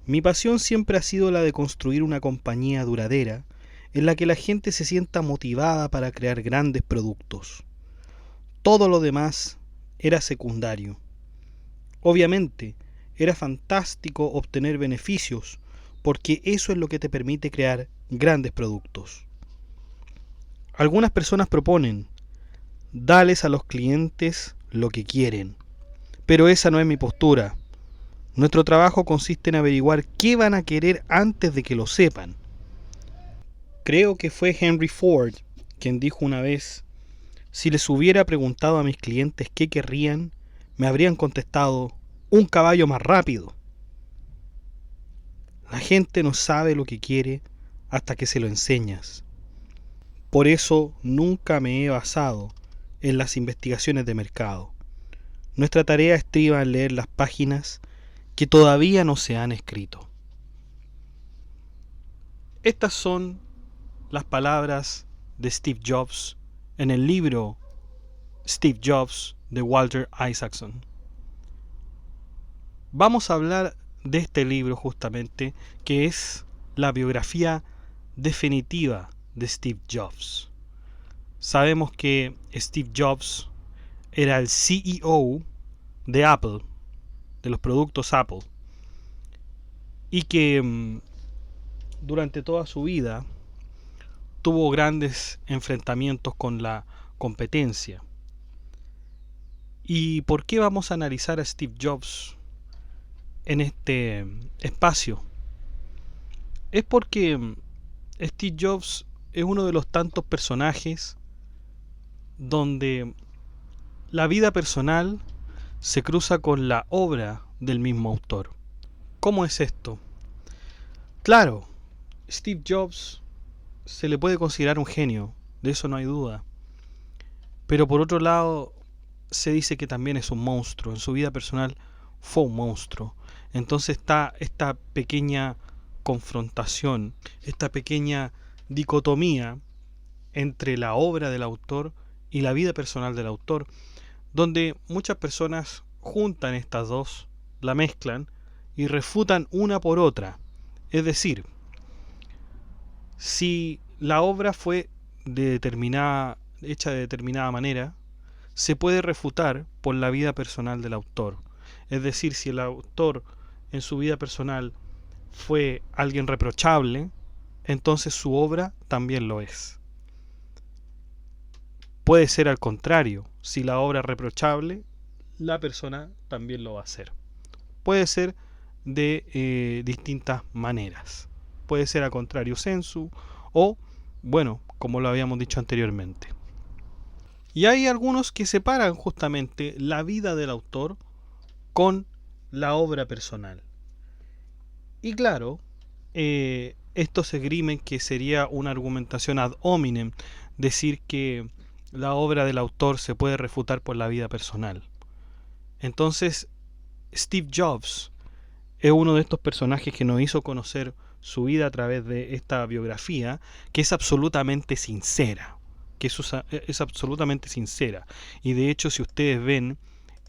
Mi pasión siempre ha sido la de construir una compañía duradera en la que la gente se sienta motivada para crear grandes productos. Todo lo demás era secundario. Obviamente, era fantástico obtener beneficios, porque eso es lo que te permite crear grandes productos. Algunas personas proponen, dales a los clientes lo que quieren, pero esa no es mi postura. Nuestro trabajo consiste en averiguar qué van a querer antes de que lo sepan. Creo que fue Henry Ford quien dijo una vez, si les hubiera preguntado a mis clientes qué querrían, me habrían contestado, un caballo más rápido. La gente no sabe lo que quiere hasta que se lo enseñas. Por eso nunca me he basado en las investigaciones de mercado. Nuestra tarea estriba en leer las páginas que todavía no se han escrito. Estas son las palabras de Steve Jobs en el libro Steve Jobs de Walter Isaacson. Vamos a hablar de este libro justamente, que es la biografía definitiva de Steve Jobs. Sabemos que Steve Jobs era el CEO de Apple, de los productos Apple, y que durante toda su vida tuvo grandes enfrentamientos con la competencia. ¿Y por qué vamos a analizar a Steve Jobs en este espacio? Es porque Steve Jobs es uno de los tantos personajes donde la vida personal se cruza con la obra del mismo autor. ¿Cómo es esto? Claro, Steve Jobs se le puede considerar un genio, de eso no hay duda. Pero por otro lado, se dice que también es un monstruo. En su vida personal fue un monstruo. Entonces está esta pequeña confrontación, esta pequeña dicotomía entre la obra del autor y la vida personal del autor, donde muchas personas juntan estas dos, la mezclan y refutan una por otra. Es decir, si la obra fue hecha de determinada manera, se puede refutar por la vida personal del autor. Es decir, si el autor en su vida personal fue alguien reprochable, entonces su obra también lo es. Puede ser al contrario, si la obra es reprochable, la persona también lo va a hacer. Puede ser de distintas maneras. Puede ser a contrario sensu o, bueno, como lo habíamos dicho anteriormente. Y hay algunos que separan justamente la vida del autor con la obra personal. Y claro, esto se esgrime que sería una argumentación ad hominem, decir que la obra del autor se puede refutar por la vida personal. Entonces, Steve Jobs es uno de estos personajes que nos hizo conocer su vida a través de esta biografía, que es absolutamente sincera. Es absolutamente sincera. Y de hecho, si ustedes ven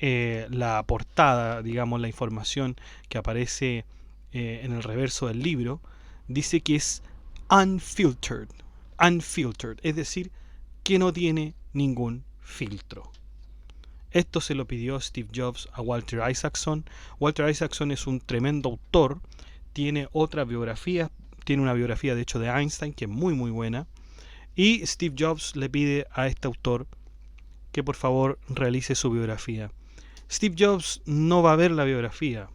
la portada, digamos, la información que aparece en el reverso del libro, dice que es unfiltered. Unfiltered, es decir, que no tiene ningún filtro. Esto se lo pidió Steve Jobs a Walter Isaacson. Walter Isaacson es un tremendo autor, tiene otra biografía, tiene una biografía de hecho de Einstein que es muy muy buena, y Steve Jobs le pide a este autor que por favor realice su biografía. Steve Jobs no va a ver la biografía.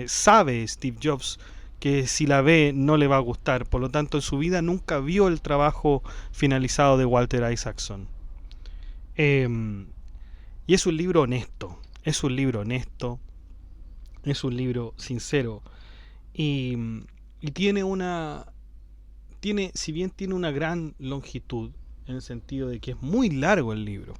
Sabe Steve Jobs que si la ve no le va a gustar, por lo tanto en su vida nunca vio el trabajo finalizado de Walter Isaacson. Y es un libro honesto, es un libro honesto, es un libro sincero y, y si bien tiene una gran longitud, en el sentido de que es muy largo el libro,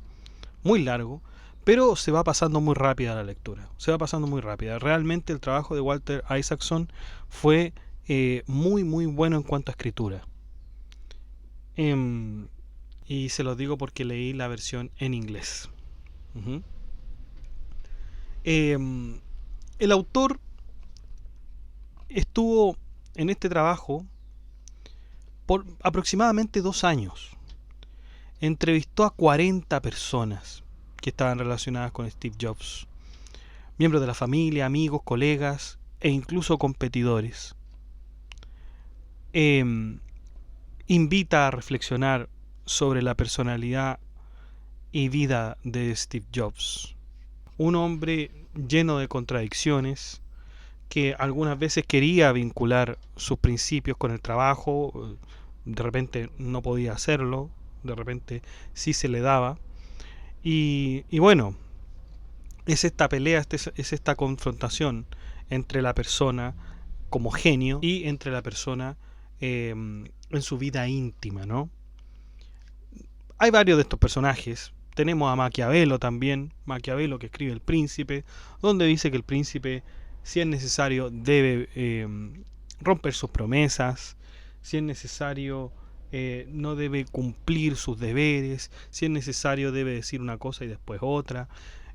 muy largo, pero se va pasando muy rápida la lectura, se va pasando muy rápida. Realmente el trabajo de Walter Isaacson fue muy muy bueno en cuanto a escritura. Y se los digo porque leí la versión en inglés. Uh-huh. El autor estuvo en este trabajo por aproximadamente 2 años. Entrevistó a 40 personas que estaban relacionadas con Steve Jobs, miembros de la familia, amigos, colegas e incluso competidores. Invita a reflexionar sobre la personalidad y vida de Steve Jobs. Un hombre lleno de contradicciones, que algunas veces quería vincular sus principios con el trabajo, de repente no podía hacerlo, de repente sí se le daba. Y bueno, es esta pelea, es esta confrontación entre la persona como genio y entre la persona en su vida íntima, ¿no? Hay varios de estos personajes. Tenemos a Maquiavelo también, Maquiavelo que escribe El Príncipe, donde dice que el príncipe, si es necesario, debe romper sus promesas, si es necesario, no debe cumplir sus deberes, si es necesario, debe decir una cosa y después otra,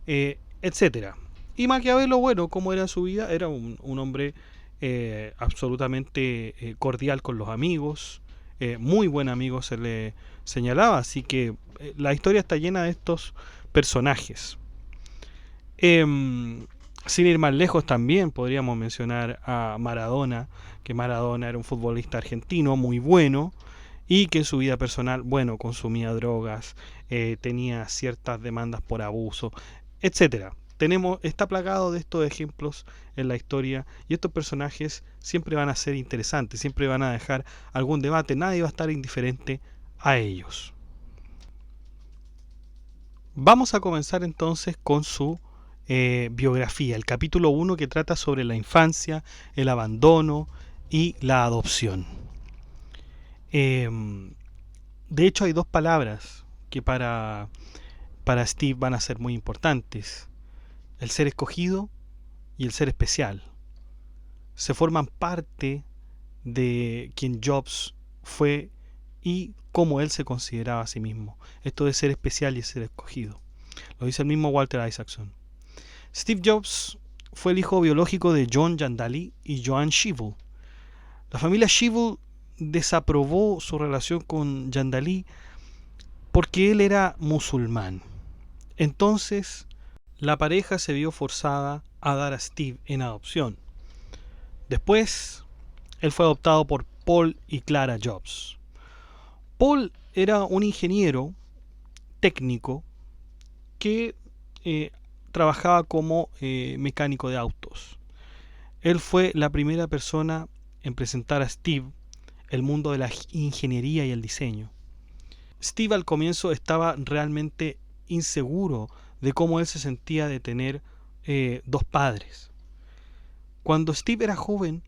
etcétera. Y Maquiavelo, bueno, como era su vida, era un hombre absolutamente cordial con los amigos, muy buen amigo se le señalaba, así que la historia está llena de estos personajes. Sin ir más lejos también podríamos mencionar a Maradona, que Maradona era un futbolista argentino muy bueno y que en su vida personal, bueno, consumía drogas, tenía ciertas demandas por abuso, etcétera. Está plagado de estos ejemplos en la historia y estos personajes siempre van a ser interesantes, siempre van a dejar algún debate, nadie va a estar indiferente a ellos. Vamos a comenzar entonces con su biografía, el capítulo 1 que trata sobre la infancia, el abandono y la adopción. De hecho hay dos palabras que para Steve van a ser muy importantes: el ser escogido y el ser especial. Se forman parte de quien Jobs fue y cómo él se consideraba a sí mismo. Esto de ser especial y ser escogido. Lo dice el mismo Walter Isaacson. Steve Jobs fue el hijo biológico de John Jandali y Joan Schiebel. La familia Schiebel desaprobó su relación con Jandali porque él era musulmán. Entonces, la pareja se vio forzada a dar a Steve en adopción. Después, él fue adoptado por Paul y Clara Jobs. Paul era un ingeniero técnico que trabajaba como mecánico de autos. Él fue la primera persona en presentar a Steve el mundo de la ingeniería y el diseño. Steve al comienzo estaba realmente inseguro de cómo él se sentía de tener dos padres. Cuando Steve era joven,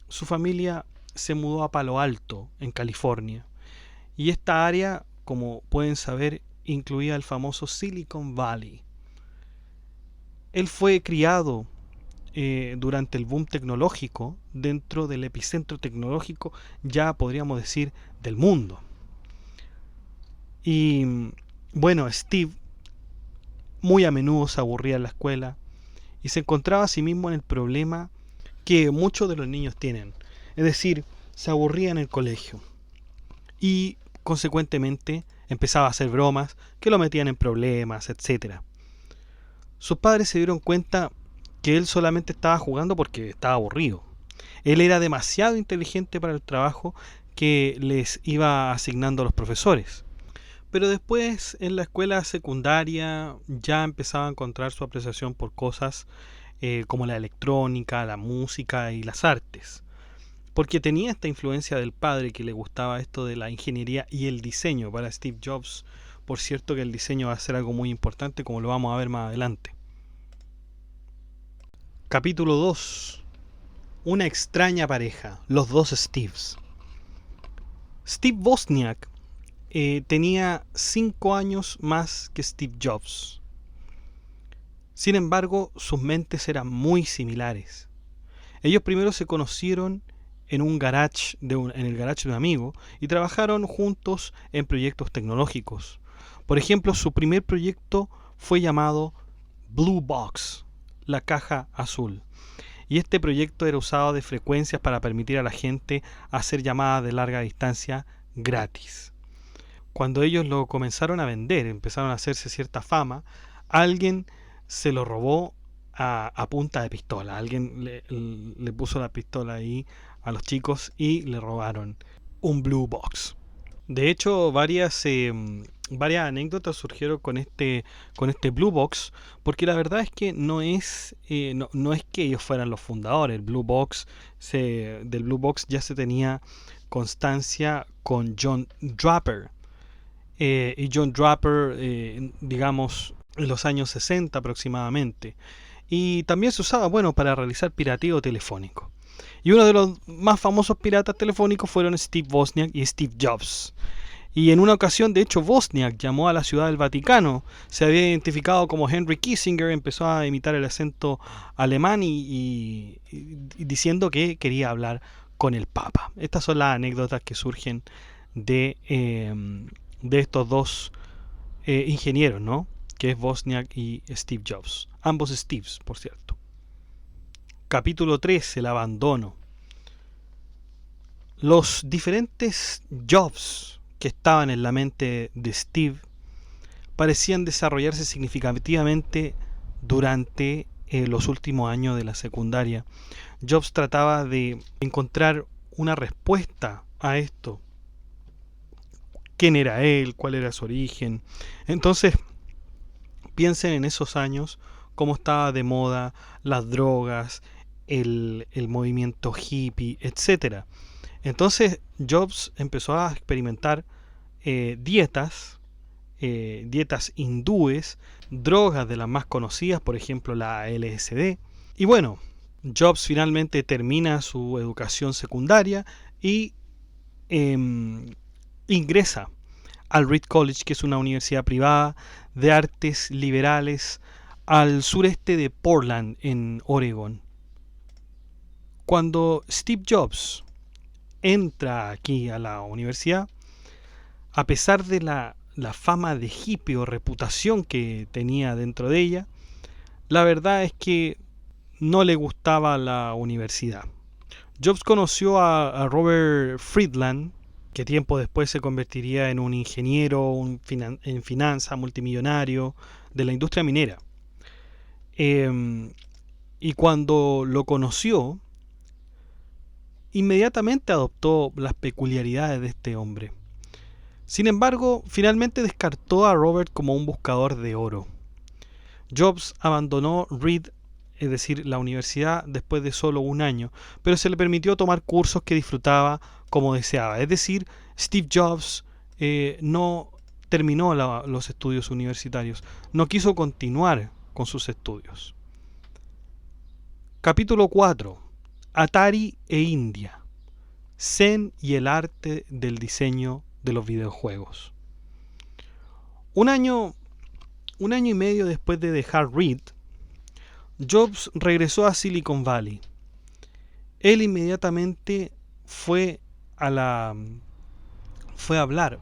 su familia se mudó a Palo Alto, en California, y esta área, como pueden saber, incluía el famoso Silicon Valley. Él fue criado durante el boom tecnológico, dentro del epicentro tecnológico, ya podríamos decir, del mundo. Y bueno, Steve muy a menudo se aburría en la escuela y se encontraba a sí mismo en el problema que muchos de los niños tienen, es decir, se aburría en el colegio y consecuentemente empezaba a hacer bromas que lo metían en problemas, etc. Sus padres se dieron cuenta que él solamente estaba jugando porque estaba aburrido. Él era demasiado inteligente para el trabajo que les iba asignando a los profesores. Pero después, en la escuela secundaria, ya empezaba a encontrar su apreciación por cosas como la electrónica, la música y las artes. Porque tenía esta influencia del padre, que le gustaba esto de la ingeniería y el diseño. Para Steve Jobs, por cierto, que el diseño va a ser algo muy importante, como lo vamos a ver más adelante. Capítulo 2. Una extraña pareja, los dos Steves. Steve Wozniak tenía 5 años más que Steve Jobs. Sin embargo, sus mentes eran muy similares. Ellos primero se conocieron en el garage de un amigo y trabajaron juntos en proyectos tecnológicos. Por ejemplo, su primer proyecto fue llamado Blue Box, la caja azul. y este proyecto era usado de frecuencias para permitir a la gente hacer llamadas de larga distancia gratis. Cuando ellos lo comenzaron a vender, empezaron a hacerse cierta fama, alguien se lo robó a punta de pistola. Alguien le puso la pistola ahí a los chicos y le robaron un Blue Box. De hecho, varias anécdotas surgieron con este Blue Box, porque la verdad es que no es que ellos fueran los fundadores. El Blue Box del Blue Box ya se tenía constancia con John Draper. Y John Draper, digamos, en los años 60 aproximadamente. Y también se usaba, bueno, para realizar pirateo telefónico. Y uno de los más famosos piratas telefónicos fueron Steve Wozniak y Steve Jobs. Y en una ocasión, de hecho, Wozniak llamó a la Ciudad del Vaticano. Se había identificado como Henry Kissinger, empezó a imitar el acento alemán y diciendo que quería hablar con el Papa. Estas son las anécdotas que surgen de estos dos ingenieros, ¿no? Que es Wozniak y Steve Jobs. Ambos Steves, por cierto. Capítulo 3, el abandono. Los diferentes Jobs que estaban en la mente de Steve parecían desarrollarse significativamente durante los últimos años de la secundaria. Jobs trataba de encontrar una respuesta a esto. ¿Quién era él? ¿Cuál era su origen? Entonces, piensen en esos años, cómo estaba de moda las drogas, el movimiento hippie, etc. Entonces, Jobs empezó a experimentar dietas hindúes, drogas de las más conocidas, por ejemplo la LSD. Y bueno, Jobs finalmente termina su educación secundaria y ingresa al Reed College, que es una universidad privada de artes liberales al sureste de Portland, en Oregon. Cuando Steve Jobs entra aquí a la universidad, a pesar de la fama de hippie o reputación que tenía dentro de ella, la verdad es que no le gustaba la universidad. Jobs conoció a Robert Friedland, que tiempo después se convertiría en un ingeniero en finanzas, multimillonario de la industria minera. Y cuando lo conoció, inmediatamente adoptó las peculiaridades de este hombre. Sin embargo, finalmente descartó a Robert como un buscador de oro. Jobs abandonó Reed, es decir, la universidad, después de solo un año, pero se le permitió tomar cursos que disfrutaba como deseaba. Es decir, Steve Jobs no terminó los estudios universitarios, no quiso continuar con sus estudios. Capítulo 4. Atari e India. Zen y el arte del diseño de los videojuegos. Un año y medio después de dejar Reed, Jobs regresó a Silicon Valley. Él inmediatamente fue a hablar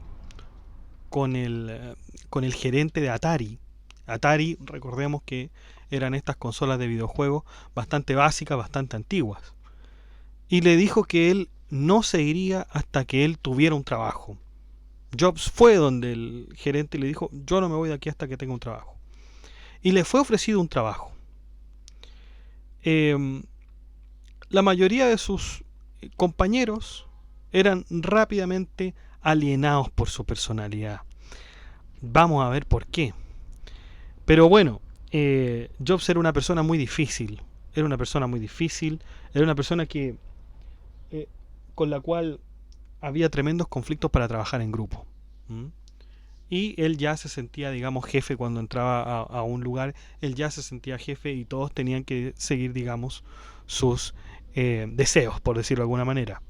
con el gerente de Atari. Atari, recordemos que eran estas consolas de videojuegos bastante básicas, bastante antiguas. Y le dijo que él no se iría hasta que él tuviera un trabajo. Jobs fue donde el gerente le dijo: yo no me voy de aquí hasta que tenga un trabajo. Y le fue ofrecido un trabajo. La mayoría de sus compañeros eran rápidamente alienados por su personalidad. Vamos a ver por qué. Pero bueno, Jobs era una persona muy difícil. Era una persona que con la cual había tremendos conflictos para trabajar en grupo. Y él ya se sentía, digamos, jefe cuando entraba a un lugar. Él ya se sentía jefe y todos tenían que seguir, digamos, sus deseos, por decirlo de alguna manera.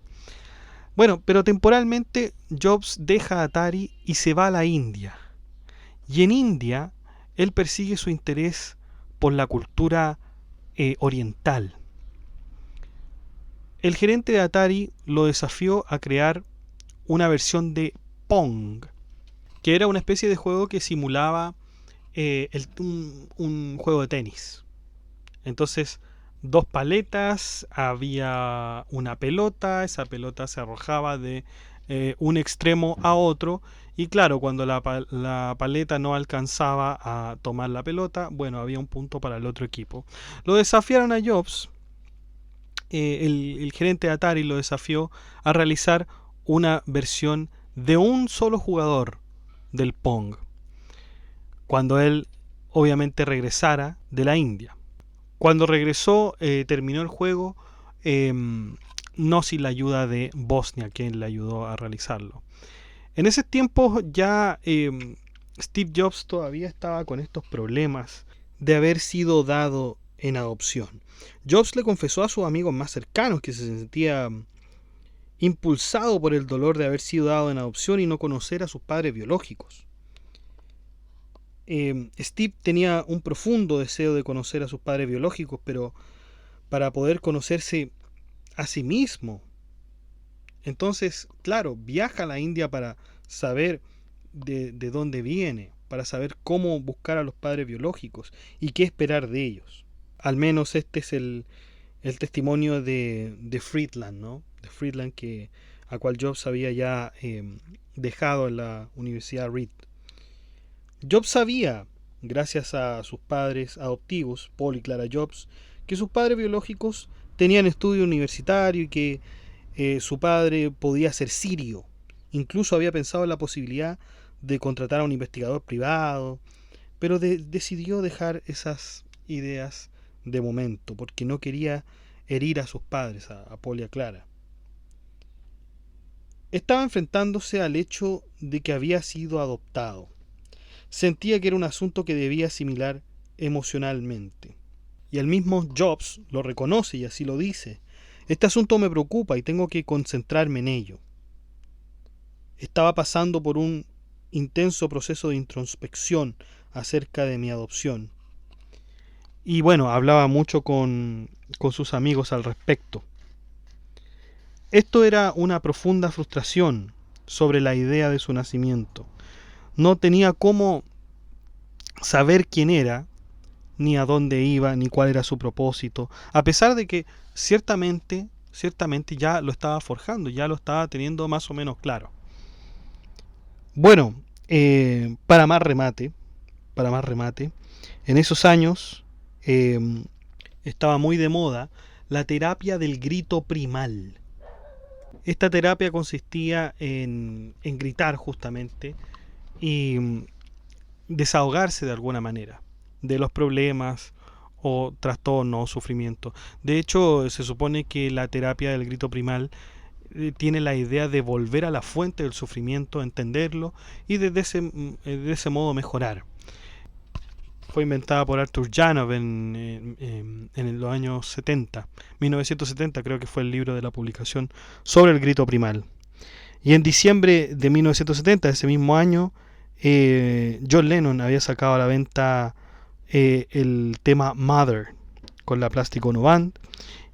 Bueno, pero temporalmente Jobs deja Atari y se va a la India. Y en India él persigue su interés por la cultura oriental. El gerente de Atari lo desafió a crear una versión de Pong, que era una especie de juego que simulaba un juego de tenis. Entonces dos paletas, había una pelota, esa pelota se arrojaba de un extremo a otro y claro, cuando la paleta no alcanzaba a tomar la pelota, bueno, había un punto para el otro equipo. Lo desafiaron a Jobs, el gerente de Atari lo desafió a realizar una versión de un solo jugador del Pong, cuando él obviamente regresara de la India. Cuando regresó, terminó el juego, eh, no sin la ayuda de Bosnia, quien le ayudó a realizarlo. En ese tiempo ya Steve Jobs todavía estaba con estos problemas de haber sido dado en adopción. Jobs le confesó a sus amigos más cercanos que se sentía impulsado por el dolor de haber sido dado en adopción y no conocer a sus padres biológicos. Steve tenía un profundo deseo de conocer a sus padres biológicos, pero para poder conocerse a sí mismo. Entonces, claro, viaja a la India para saber de dónde viene, para saber cómo buscar a los padres biológicos y qué esperar de ellos. Al menos este es el testimonio de Friedland, ¿no? De Friedland, a cual Jobs había ya dejado en la Universidad Reed. Jobs sabía, gracias a sus padres adoptivos, Paul y Clara Jobs, que sus padres biológicos tenían estudio universitario y que su padre podía ser sirio. Incluso había pensado en la posibilidad de contratar a un investigador privado, pero decidió dejar esas ideas de momento, porque no quería herir a sus padres, a Paul y a Clara. Estaba enfrentándose al hecho de que había sido adoptado. Sentía que era un asunto que debía asimilar emocionalmente. Y el mismo Jobs lo reconoce y así lo dice. Este asunto me preocupa y tengo que concentrarme en ello. Estaba pasando por un intenso proceso de introspección acerca de mi adopción. Y bueno, hablaba mucho con sus amigos al respecto. Esto era una profunda frustración sobre la idea de su nacimiento. No tenía cómo saber quién era, ni a dónde iba, ni cuál era su propósito, a pesar de que ciertamente ya lo estaba forjando, ya lo estaba teniendo más o menos claro. Bueno, para más remate, en esos años estaba muy de moda la terapia del grito primal. Esta terapia consistía en gritar justamente y desahogarse de alguna manera de los problemas o trastorno o sufrimiento. De hecho, se supone que la terapia del grito primal tiene la idea de volver a la fuente del sufrimiento, entenderlo y de ese modo mejorar. Fue inventada por Arthur Janov en los años 70. 1970 creo que fue el libro de la publicación sobre el grito primal. Y en diciembre de 1970, ese mismo año, John Lennon había sacado a la venta el tema Mother con la Plastic Ono Band,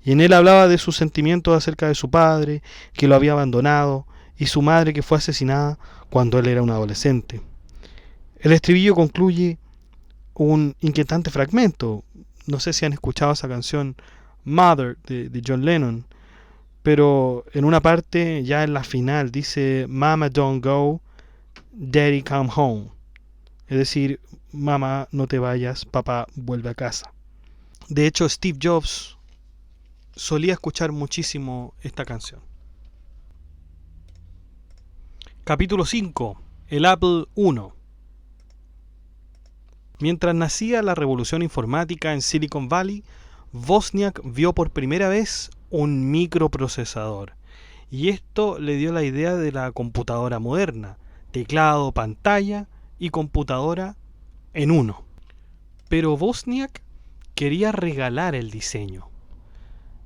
y en él hablaba de sus sentimientos acerca de su padre, que lo había abandonado, y su madre, que fue asesinada cuando él era un adolescente. El estribillo concluye un inquietante fragmento. No sé si han escuchado esa canción Mother de John Lennon, pero en una parte, ya en la final, dice Mama don't go, Daddy come home. Es decir, mamá no te vayas, papá vuelve a casa. De hecho, Steve Jobs solía escuchar muchísimo esta canción. Capítulo 5. El Apple I. Mientras nacía la revolución informática en Silicon Valley, Wozniak vio por primera vez un microprocesador. Y esto le dio la idea de la computadora moderna, teclado, pantalla y computadora en uno. Pero Wozniak quería regalar el diseño.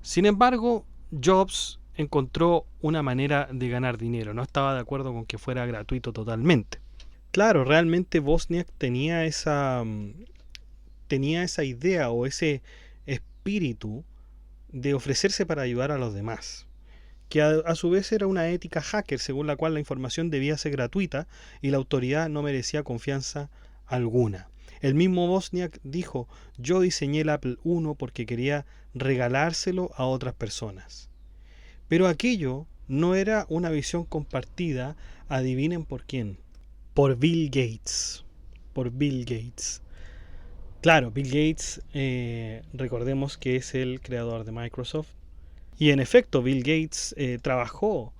Sin embargo, Jobs encontró una manera de ganar dinero. No estaba de acuerdo con que fuera gratuito totalmente. Claro, realmente Wozniak tenía esa idea o ese espíritu de ofrecerse para ayudar a los demás, que a su vez era una ética hacker según la cual la información debía ser gratuita y la autoridad no merecía confianza alguna. El mismo Wozniak dijo: yo diseñé el Apple I porque quería regalárselo a otras personas. Pero aquello no era una visión compartida, adivinen por quién. Por Bill Gates. Por Bill Gates. Claro, Bill Gates, recordemos que es el creador de Microsoft. Y en efecto, Bill Gates trabajó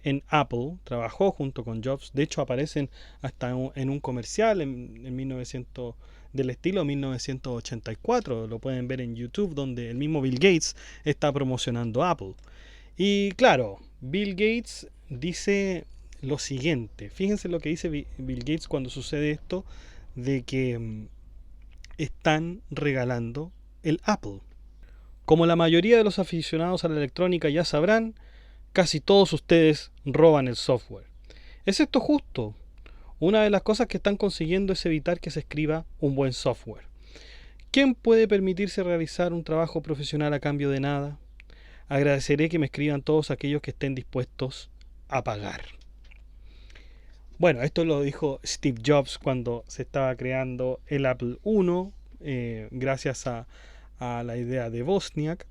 en Apple, trabajó junto con Jobs. De hecho, aparecen hasta en un comercial en 1900, del estilo 1984. Lo pueden ver en YouTube, donde el mismo Bill Gates está promocionando Apple. Y claro, Bill Gates dice lo siguiente. Fíjense lo que dice Bill Gates cuando sucede esto de que están regalando el Apple. Como la mayoría de los aficionados a la electrónica ya sabrán, casi todos ustedes roban el software. ¿Es esto justo? Una de las cosas que están consiguiendo es evitar que se escriba un buen software. ¿Quién puede permitirse realizar un trabajo profesional a cambio de nada? Agradeceré que me escriban todos aquellos que estén dispuestos a pagar. Bueno, esto lo dijo Steve Jobs cuando se estaba creando el Apple I, gracias a la idea de Wozniak.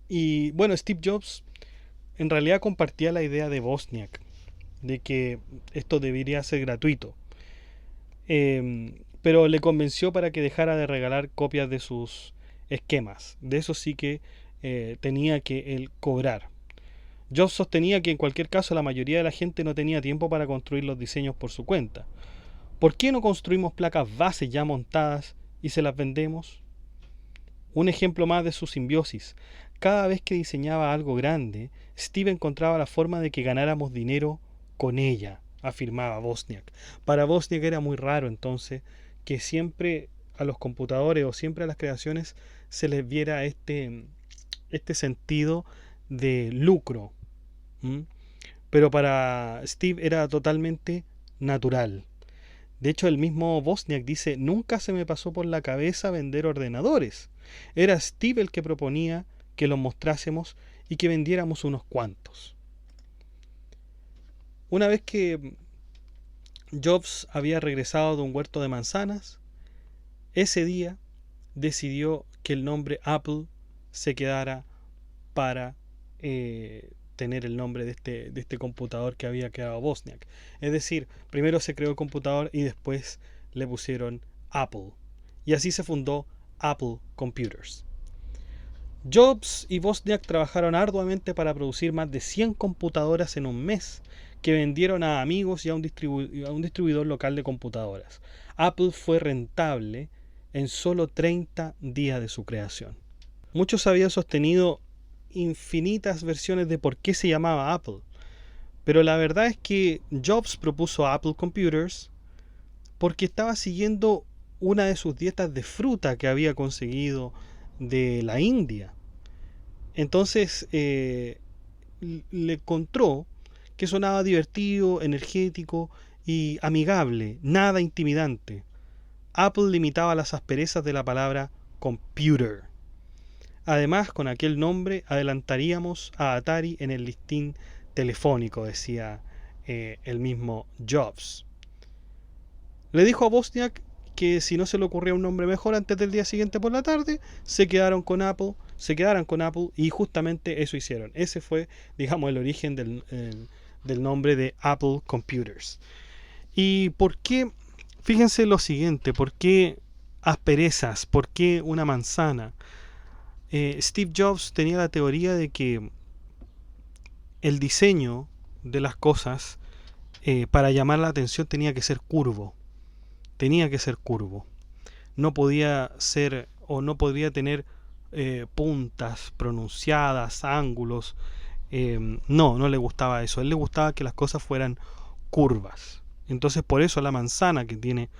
Y bueno, Steve Jobs en realidad compartía la idea de Wozniak, de que esto debería ser gratuito. Pero le convenció para que dejara de regalar copias de sus esquemas. De eso sí que tenía que él cobrar. Jobs sostenía que en cualquier caso la mayoría de la gente no tenía tiempo para construir los diseños por su cuenta. ¿Por qué no construimos placas base ya montadas y se las vendemos? Un ejemplo más de su simbiosis. Cada vez que diseñaba algo grande, Steve encontraba la forma de que ganáramos dinero con ella, afirmaba Wozniak. Para Wozniak era muy raro entonces que siempre a los computadores o siempre a las creaciones se les viera este sentido de lucro. Pero para Steve era totalmente natural. De hecho, el mismo Wozniak dice: nunca se me pasó por la cabeza vender ordenadores. Era Steve el que proponía que los mostrásemos y que vendiéramos unos cuantos. Una vez que Jobs había regresado de un huerto de manzanas, ese día decidió que el nombre Apple se quedara para tener el nombre de este computador que había creado Wozniak. Es decir, primero se creó el computador y después le pusieron Apple. Y así se fundó Apple Computers. Jobs y Wozniak trabajaron arduamente para producir más de 100 computadoras en un mes, que vendieron a amigos y a un distribuidor local de computadoras. Apple fue rentable en solo 30 días de su creación. Muchos habían sostenido infinitas versiones de por qué se llamaba Apple, pero la verdad es que Jobs propuso Apple Computers porque estaba siguiendo una de sus dietas de fruta que había conseguido de la India. Entonces le encontró que sonaba divertido, energético y amigable, nada intimidante. Apple limitaba las asperezas de la palabra computer. Además, con aquel nombre adelantaríamos a Atari en el listín telefónico, decía el mismo Jobs. Le dijo a Wozniak que si no se le ocurría un nombre mejor antes del día siguiente por la tarde, se quedaran con Apple, y justamente eso hicieron. Ese fue, digamos, el origen del nombre de Apple Computers. ¿Y por qué? Fíjense lo siguiente, ¿por qué asperezas? ¿Por qué una manzana? Steve Jobs tenía la teoría de que el diseño de las cosas para llamar la atención tenía que ser curvo. No podía ser o no podría tener puntas pronunciadas, ángulos. No le gustaba eso. A él le gustaba que las cosas fueran curvas. Entonces por eso la manzana, que tiene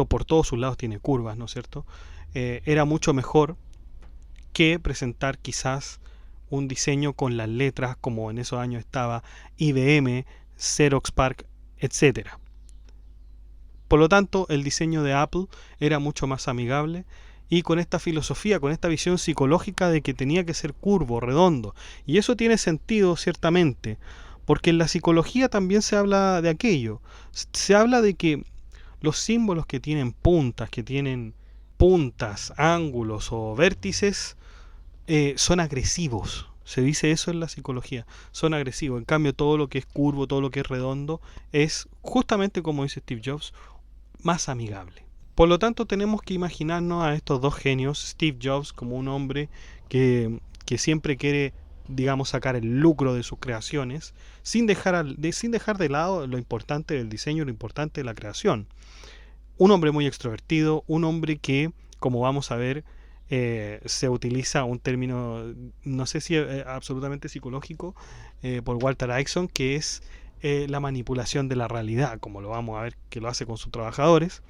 por todos sus lados tiene curvas, ¿no es cierto? Era mucho mejor que presentar quizás un diseño con las letras como en esos años estaba IBM, Xerox PARC, etc. Por lo tanto, el diseño de Apple era mucho más amigable, y con esta filosofía, con esta visión psicológica de que tenía que ser curvo, redondo. Y eso tiene sentido ciertamente, porque en la psicología también se habla de aquello. Se habla de que Los símbolos que tienen puntas, ángulos o vértices, son agresivos. Se dice eso en la psicología, son agresivos. En cambio, todo lo que es curvo, todo lo que es redondo, es justamente como dice Steve Jobs, más amigable. Por lo tanto, tenemos que imaginarnos a estos dos genios, Steve Jobs como un hombre que siempre quiere, digamos, sacar el lucro de sus creaciones, sin dejar de lado lo importante del diseño, lo importante de la creación. Un hombre muy extrovertido, un hombre que, como vamos a ver, se utiliza un término, no sé si absolutamente psicológico, por Walter Isaacson, que es la manipulación de la realidad, como lo vamos a ver que lo hace con sus trabajadores.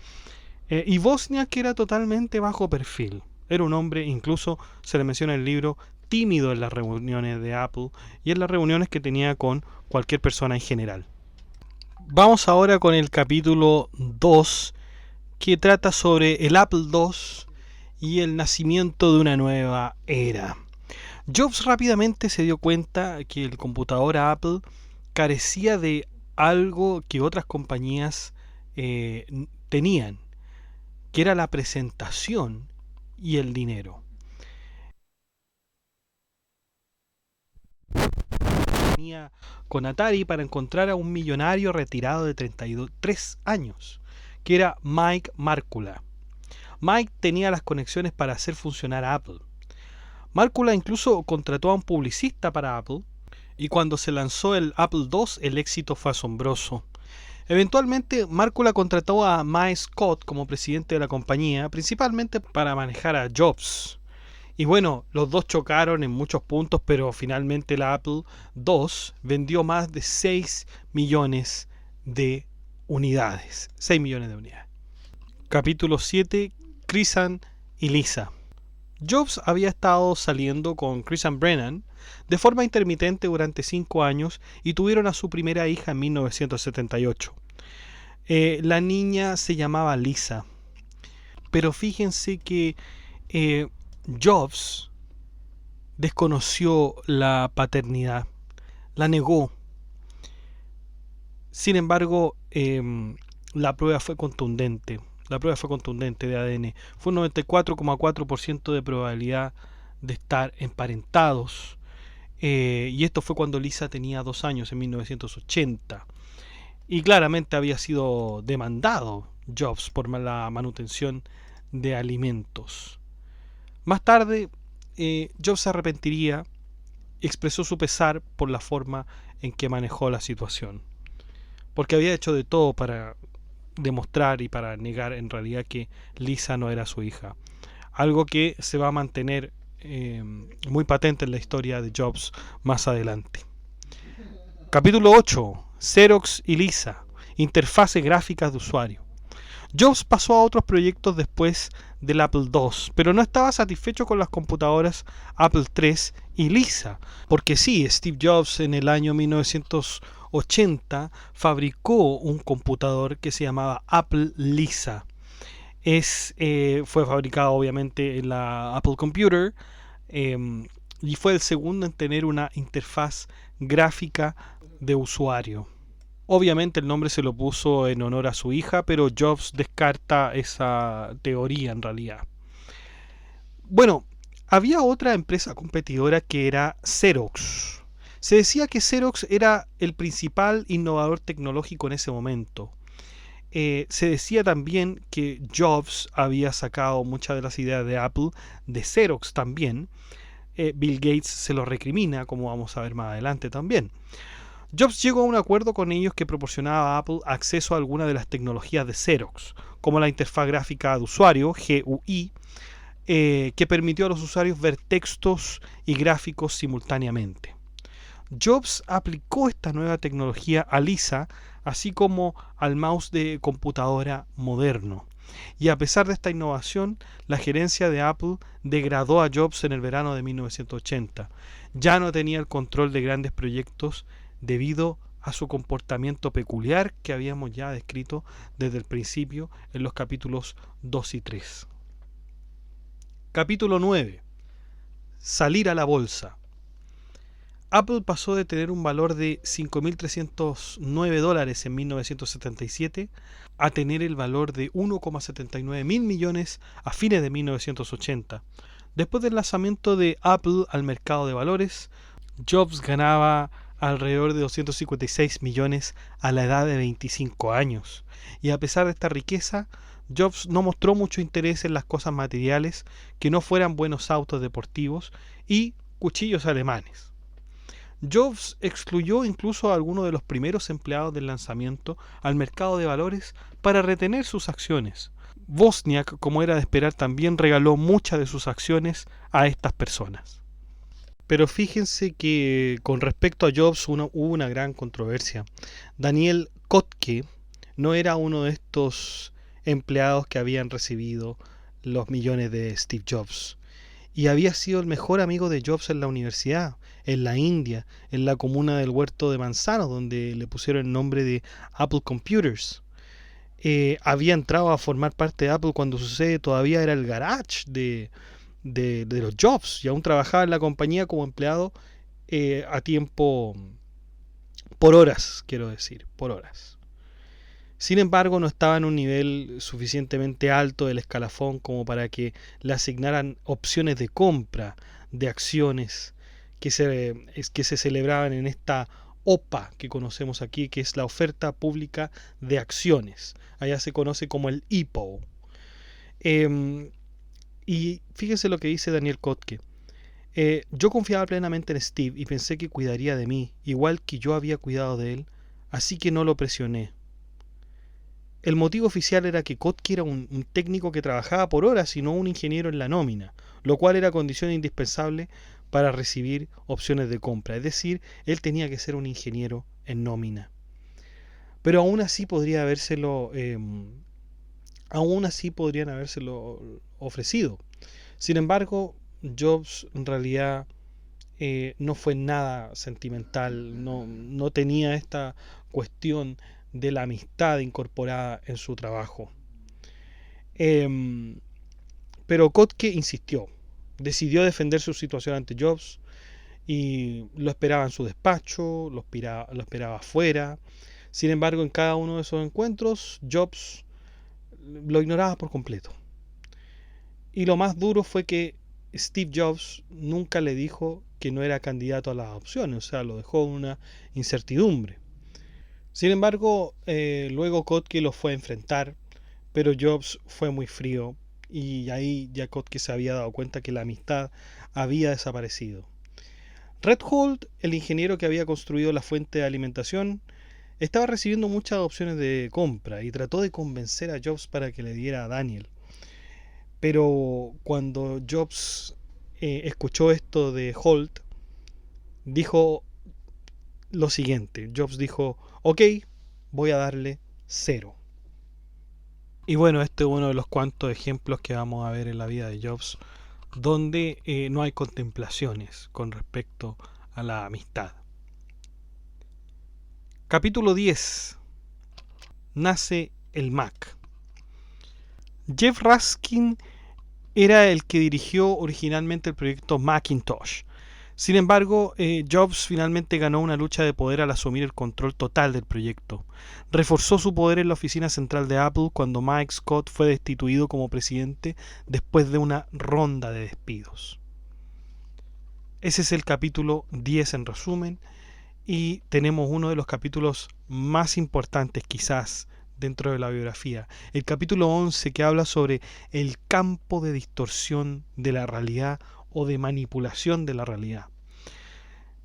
Y Wozniak era totalmente bajo perfil. Era un hombre, incluso se le menciona en el libro, tímido en las reuniones de Apple y en las reuniones que tenía con cualquier persona en general. Vamos ahora con el capítulo 2, que trata sobre el Apple II y el nacimiento de una nueva era. Jobs rápidamente se dio cuenta que el computador Apple carecía de algo que otras compañías tenían, que era la presentación y el dinero. Tenía con Atari para encontrar a un millonario retirado de 33 años, que era Mike Markkula. Mike tenía las conexiones para hacer funcionar a Apple. Markkula incluso contrató a un publicista para Apple, y cuando se lanzó el Apple II, el éxito fue asombroso. Eventualmente, Markkula contrató a Mike Scott como presidente de la compañía, principalmente para manejar a Jobs. Y bueno, los dos chocaron en muchos puntos, pero finalmente la Apple II vendió más de 6 millones de unidades. 6 millones de unidades. Capítulo 7. Christian y Lisa. Jobs había estado saliendo con Christian Brennan de forma intermitente durante 5 años y tuvieron a su primera hija en 1978. La niña se llamaba Lisa. Pero fíjense que Jobs desconoció la paternidad, la negó. Sin embargo, la prueba fue contundente. La prueba fue contundente de ADN. Fue un 94,4% de probabilidad de estar emparentados. Y esto fue cuando Lisa tenía 2 años, en 1980. Y claramente había sido demandado Jobs por la manutención de alimentos. Más tarde, Jobs se arrepentiría y expresó su pesar por la forma en que manejó la situación. Porque había hecho de todo para demostrar y para negar en realidad que Lisa no era su hija. Algo que se va a mantener muy patente en la historia de Jobs más adelante. Capítulo 8. Xerox y Lisa. Interfaces gráficas de usuario. Jobs pasó a otros proyectos después del Apple II, pero no estaba satisfecho con las computadoras Apple III y Lisa, porque sí, Steve Jobs en el año 1980 fabricó un computador que se llamaba Apple Lisa. Fue fabricado obviamente en la Apple Computer y fue el segundo en tener una interfaz gráfica de usuario. Obviamente el nombre se lo puso en honor a su hija, pero Jobs descarta esa teoría en realidad. Bueno, había otra empresa competidora que era Xerox. Se decía que Xerox era el principal innovador tecnológico en ese momento. Se decía también que Jobs había sacado muchas de las ideas de Apple de Xerox también. Bill Gates se lo recrimina, como vamos a ver más adelante también. Jobs llegó a un acuerdo con ellos que proporcionaba a Apple acceso a algunas de las tecnologías de Xerox, como la interfaz gráfica de usuario, GUI, que permitió a los usuarios ver textos y gráficos simultáneamente. Jobs aplicó esta nueva tecnología a Lisa, así como al mouse de computadora moderno. Y a pesar de esta innovación, la gerencia de Apple degradó a Jobs en el verano de 1980. Ya no tenía el control de grandes proyectos debido a su comportamiento peculiar que habíamos ya descrito desde el principio en los capítulos 2 y 3. Capítulo 9. Salir a la bolsa. Apple pasó de tener un valor de $5.309 en 1977 a tener el valor de 1,79 mil millones a fines de 1980. Después del lanzamiento de Apple al mercado de valores, Jobs ganaba alrededor de 256 millones a la edad de 25 años. Y a pesar de esta riqueza, Jobs no mostró mucho interés en las cosas materiales que no fueran buenos autos deportivos y cuchillos alemanes. Jobs excluyó incluso a algunos de los primeros empleados del lanzamiento al mercado de valores para retener sus acciones. Wozniak, como era de esperar, también regaló muchas de sus acciones a estas personas. Pero fíjense que con respecto a Jobs hubo una gran controversia. Daniel Kotke no era uno de estos empleados que habían recibido los millones de Steve Jobs. Y había sido el mejor amigo de Jobs en la universidad, en la India, en la comuna del Huerto de Manzanos, donde le pusieron el nombre de Apple Computers. Había entrado a formar parte de Apple cuando su sede todavía era el garage de los Jobs, y aún trabajaba en la compañía como empleado a tiempo, por horas, quiero decir, por horas. Sin embargo, no estaba en un nivel suficientemente alto del escalafón como para que le asignaran opciones de compra de acciones que se celebraban en esta OPA que conocemos aquí, que es la oferta pública de acciones. Allá se conoce como el IPO. Y fíjense lo que dice Daniel Kotke. Yo confiaba plenamente en Steve y pensé que cuidaría de mí, igual que yo había cuidado de él, así que no lo presioné. El motivo oficial era que Kotke era un técnico que trabajaba por horas y no un ingeniero en la nómina, lo cual era condición indispensable para recibir opciones de compra. Es decir, él tenía que ser un ingeniero en nómina. Pero aún así podrían habérselo ofrecido. Sin embargo, Jobs en realidad no fue nada sentimental, no tenía esta cuestión de la amistad incorporada en su trabajo. Pero Kotke insistió, decidió defender su situación ante Jobs y lo esperaba en su despacho, lo esperaba afuera. Sin embargo, en cada uno de esos encuentros, Jobs lo ignoraba por completo. Y lo más duro fue que Steve Jobs nunca le dijo que no era candidato a las opciones, o sea, lo dejó en una incertidumbre. Sin embargo, luego Kotke lo fue a enfrentar, pero Jobs fue muy frío y ahí ya Kotke se había dado cuenta que la amistad había desaparecido. Red Holt, el ingeniero que había construido la fuente de alimentación, estaba recibiendo muchas opciones de compra y trató de convencer a Jobs para que le diera a Daniel. Pero cuando Jobs escuchó esto de Holt, dijo lo siguiente. Jobs dijo, ok, voy a darle 0. Y bueno, este es uno de los cuantos ejemplos que vamos a ver en la vida de Jobs, donde no hay contemplaciones con respecto a la amistad. Capítulo 10. Nace el Mac. Jeff Raskin era el que dirigió originalmente el proyecto Macintosh. Sin embargo, Jobs finalmente ganó una lucha de poder al asumir el control total del proyecto. Reforzó su poder en la oficina central de Apple cuando Mike Scott fue destituido como presidente después de una ronda de despidos. Ese es el capítulo 10 en resumen, y tenemos uno de los capítulos más importantes quizás dentro de la biografía, el capítulo 11, que habla sobre el campo de distorsión de la realidad o de manipulación de la realidad.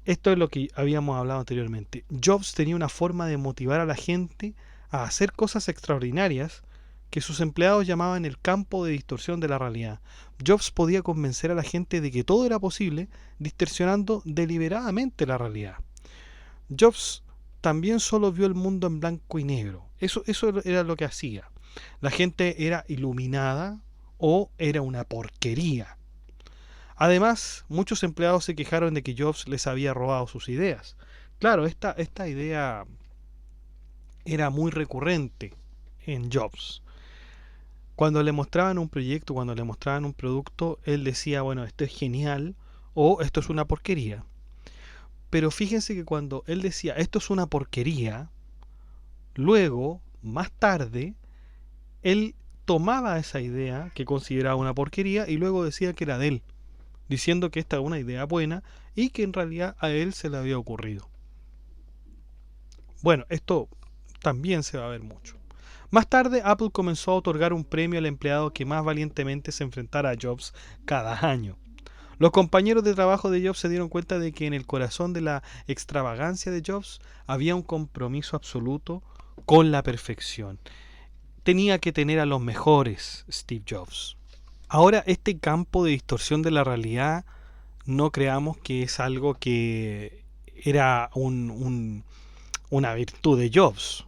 Esto es lo que habíamos hablado anteriormente. Jobs tenía una forma de motivar a la gente a hacer cosas extraordinarias que sus empleados llamaban el campo de distorsión de la realidad. Jobs podía convencer a la gente de que todo era posible distorsionando deliberadamente la realidad. Jobs también solo vio el mundo en blanco y negro. Eso era lo que hacía. La gente era iluminada o era una porquería. Además, muchos empleados se quejaron de que Jobs les había robado sus ideas. Claro, esta idea era muy recurrente en Jobs. Cuando le mostraban un proyecto, cuando le mostraban un producto, él decía, bueno, esto es genial o esto es una porquería. Pero fíjense que cuando él decía, esto es una porquería, luego, más tarde, él tomaba esa idea que consideraba una porquería y luego decía que era de él, diciendo que esta es una idea buena y que en realidad a él se le había ocurrido. Bueno, esto también se va a ver mucho. Más tarde, Apple comenzó a otorgar un premio al empleado que más valientemente se enfrentara a Jobs cada año. Los compañeros de trabajo de Jobs se dieron cuenta de que en el corazón de la extravagancia de Jobs había un compromiso absoluto con la perfección. Tenía que tener a los mejores Steve Jobs. Ahora, este campo de distorsión de la realidad, no creamos que es algo que era una virtud de Jobs.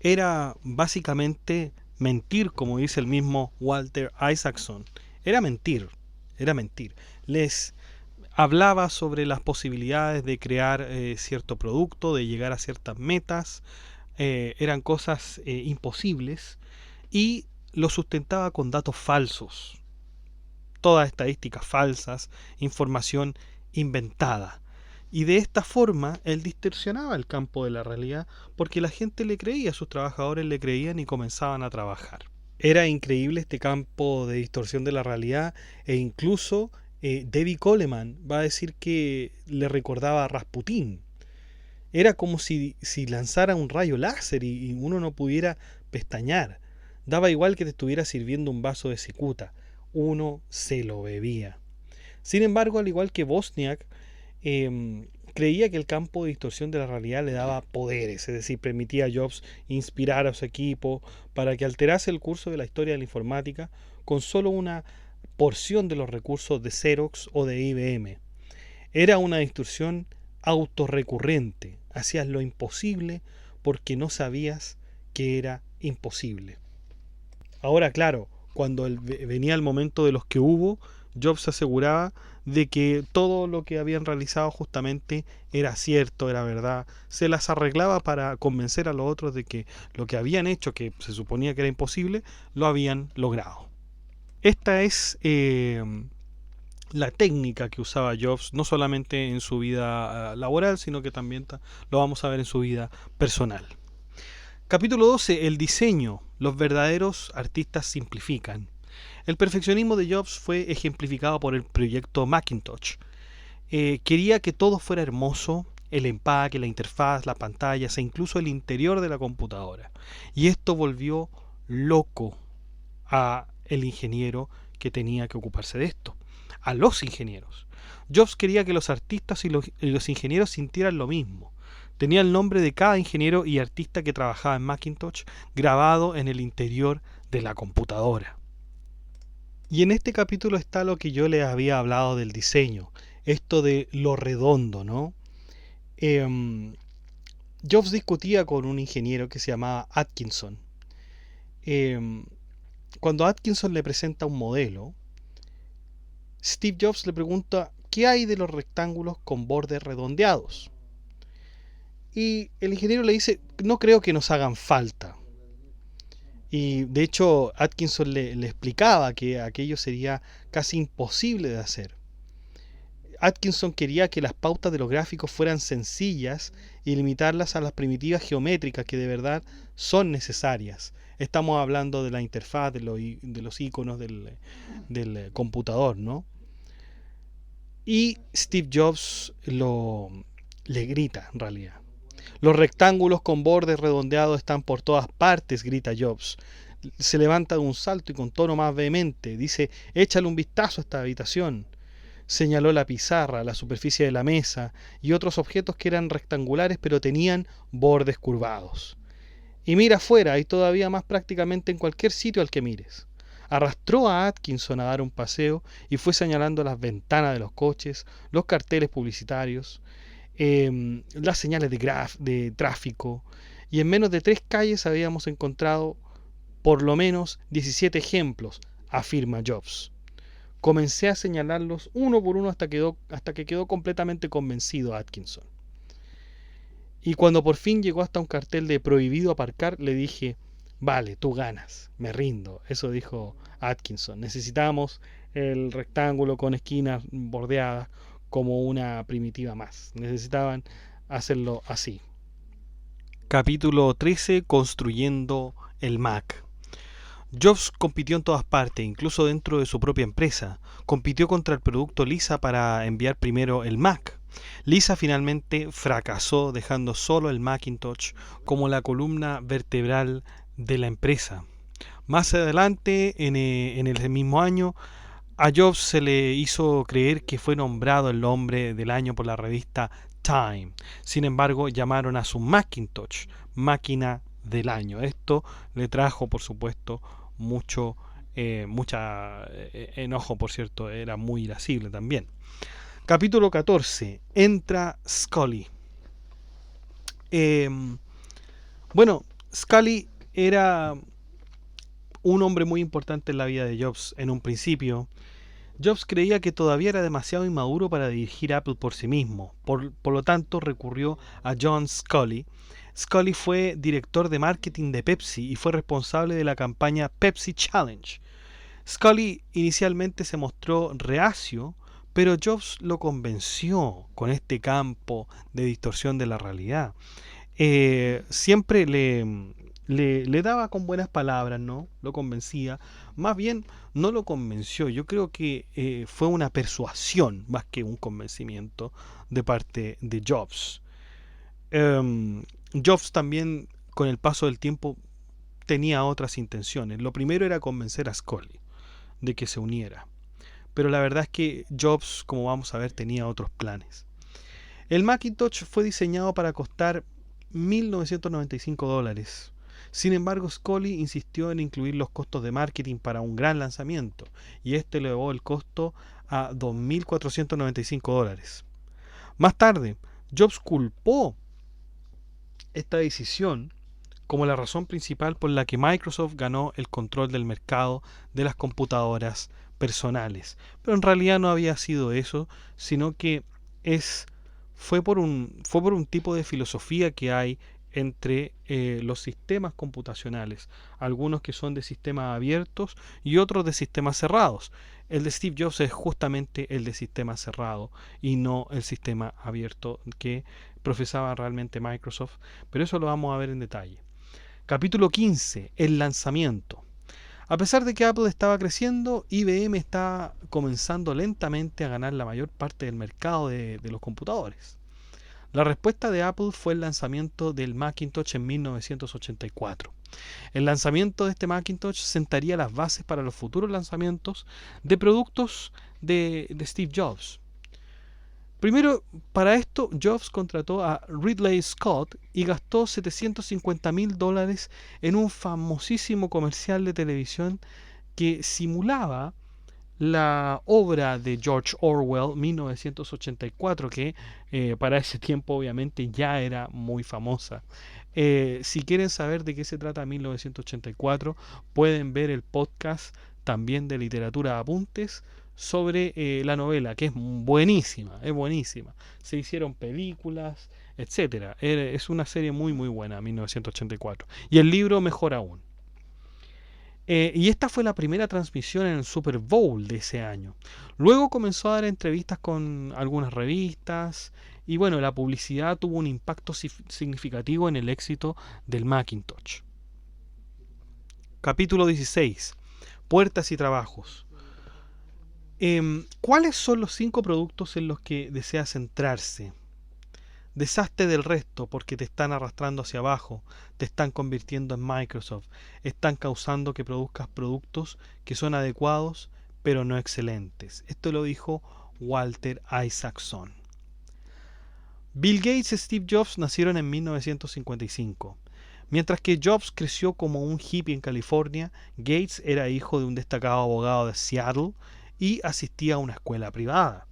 Era básicamente mentir, como dice el mismo Walter Isaacson. Era mentir, era mentir. Les hablaba sobre las posibilidades de crear cierto producto, de llegar a ciertas metas. Eran cosas imposibles y lo sustentaba con datos falsos. Todas estadísticas falsas, información inventada. Y de esta forma él distorsionaba el campo de la realidad porque la gente le creía, sus trabajadores le creían y comenzaban a trabajar. Era increíble este campo de distorsión de la realidad e incluso Debbie Coleman va a decir que le recordaba a Rasputín. Era como si lanzara un rayo láser y uno no pudiera pestañear. Daba igual que te estuviera sirviendo un vaso de cicuta. Uno se lo bebía. Sin embargo, al igual que Wozniak, creía que el campo de distorsión de la realidad le daba poderes, es decir, permitía a Jobs inspirar a su equipo para que alterase el curso de la historia de la informática con solo una porción de los recursos de Xerox o de IBM. Era una distorsión autorrecurrente, hacías lo imposible porque no sabías que era imposible. Ahora, claro, cuando venía el momento de los que hubo, Jobs aseguraba de que todo lo que habían realizado justamente era cierto, era verdad. Se las arreglaba para convencer a los otros de que lo que habían hecho, que se suponía que era imposible, lo habían logrado. Esta es la técnica que usaba Jobs, no solamente en su vida laboral, sino que también lo vamos a ver en su vida personal. Capítulo 12. El diseño. Los verdaderos artistas simplifican. El perfeccionismo de Jobs fue ejemplificado por el proyecto Macintosh. Quería que todo fuera hermoso, el empaque, la interfaz, las pantallas e incluso el interior de la computadora. Y esto volvió loco a el ingeniero que tenía que ocuparse de esto, a los ingenieros. Jobs quería que los artistas y los ingenieros sintieran lo mismo. Tenía el nombre de cada ingeniero y artista que trabajaba en Macintosh grabado en el interior de la computadora. Y en este capítulo está lo que yo les había hablado del diseño, esto de lo redondo, ¿no? Jobs discutía con un ingeniero que se llamaba Atkinson. Cuando Atkinson le presenta un modelo, Steve Jobs le pregunta ¿qué hay de los rectángulos con bordes redondeados? Y el ingeniero le dice, no creo que nos hagan falta. Y de hecho Atkinson le explicaba que aquello sería casi imposible de hacer. Atkinson quería que las pautas de los gráficos fueran sencillas y limitarlas a las primitivas geométricas que de verdad son necesarias. Estamos hablando de la interfaz, de los iconos del computador, ¿no? Y Steve Jobs le grita en realidad. Los rectángulos con bordes redondeados están por todas partes, grita Jobs. Se levanta de un salto y con tono más vehemente dice, échale un vistazo a esta habitación. Señaló la pizarra, la superficie de la mesa y otros objetos que eran rectangulares pero tenían bordes curvados. Y mira afuera, hay todavía más prácticamente en cualquier sitio al que mires. Arrastró a Atkinson a dar un paseo y fue señalando las ventanas de los coches, los carteles publicitarios, las señales de tráfico, y en menos de 3 calles habíamos encontrado por lo menos 17 ejemplos, afirma Jobs. Comencé a señalarlos uno por uno hasta que quedó completamente convencido Atkinson. Y cuando por fin llegó hasta un cartel de prohibido aparcar, le dije, vale, tú ganas, me rindo. Eso dijo Atkinson. Necesitamos el rectángulo con esquinas bordeadas, como una primitiva más. Necesitaban hacerlo así. Capítulo 13. Construyendo el Mac. Jobs compitió en todas partes, incluso dentro de su propia empresa. Compitió contra el producto Lisa para enviar primero el Mac. Lisa finalmente fracasó, dejando solo el Macintosh como la columna vertebral de la empresa. Más adelante, en el mismo año, a Jobs se le hizo creer que fue nombrado el hombre del año por la revista Time. Sin embargo, llamaron a su Macintosh máquina del año. Esto le trajo, por supuesto, mucha enojo, por cierto, era muy irascible también. Capítulo 14. Entra Scully. Bueno, Scully era un hombre muy importante en la vida de Jobs en un principio. Jobs creía que todavía era demasiado inmaduro para dirigir Apple por sí mismo. Por lo tanto, recurrió a John Sculley. Sculley fue director de marketing de Pepsi y fue responsable de la campaña Pepsi Challenge. Sculley inicialmente se mostró reacio, pero Jobs lo convenció con este campo de distorsión de la realidad. Siempre le daba con buenas palabras, ¿no? Lo convencía. Más bien, no lo convenció. Yo creo que fue una persuasión más que un convencimiento de parte de Jobs. Jobs también, con el paso del tiempo, tenía otras intenciones. Lo primero era convencer a Sculley de que se uniera. Pero la verdad es que Jobs, como vamos a ver, tenía otros planes. El Macintosh fue diseñado para costar $1.995. Sin embargo, Sculley insistió en incluir los costos de marketing para un gran lanzamiento, y este elevó el costo a $2.495. Más tarde, Jobs culpó esta decisión como la razón principal por la que Microsoft ganó el control del mercado de las computadoras personales. Pero en realidad no había sido eso, sino que fue por un tipo de filosofía que hay entre los sistemas computacionales, algunos que son de sistemas abiertos y otros de sistemas cerrados. El de Steve Jobs es justamente el de sistema cerrado y no el sistema abierto que profesaba realmente Microsoft, pero eso lo vamos a ver en detalle. Capítulo 15. El lanzamiento. A pesar de que Apple estaba creciendo, IBM está comenzando lentamente a ganar la mayor parte del mercado de los computadores. La respuesta de Apple fue el lanzamiento del Macintosh en 1984. El lanzamiento de este Macintosh sentaría las bases para los futuros lanzamientos de productos de Steve Jobs. Primero, para esto, Jobs contrató a Ridley Scott y gastó $750,000 en un famosísimo comercial de televisión que simulaba la obra de George Orwell, 1984, que para ese tiempo obviamente ya era muy famosa. Si quieren saber de qué se trata 1984, pueden ver el podcast también de Literatura Apuntes sobre la novela, que es buenísima, es buenísima. Se hicieron películas, etcétera. Es una serie muy muy buena, 1984. Y el libro mejor aún. Y esta fue la primera transmisión en el Super Bowl de ese año. Luego comenzó a dar entrevistas con algunas revistas y bueno, la publicidad tuvo un impacto significativo en el éxito del Macintosh. Capítulo 16. Puertas y trabajos. ¿Cuáles son los 5 productos en los que deseas centrarse? Deshazte del resto porque te están arrastrando hacia abajo, te están convirtiendo en Microsoft, están causando que produzcas productos que son adecuados pero no excelentes. Esto lo dijo Walter Isaacson. Bill Gates y Steve Jobs nacieron en 1955. Mientras que Jobs creció como un hippie en California, Gates era hijo de un destacado abogado de Seattle y asistía a una escuela privada.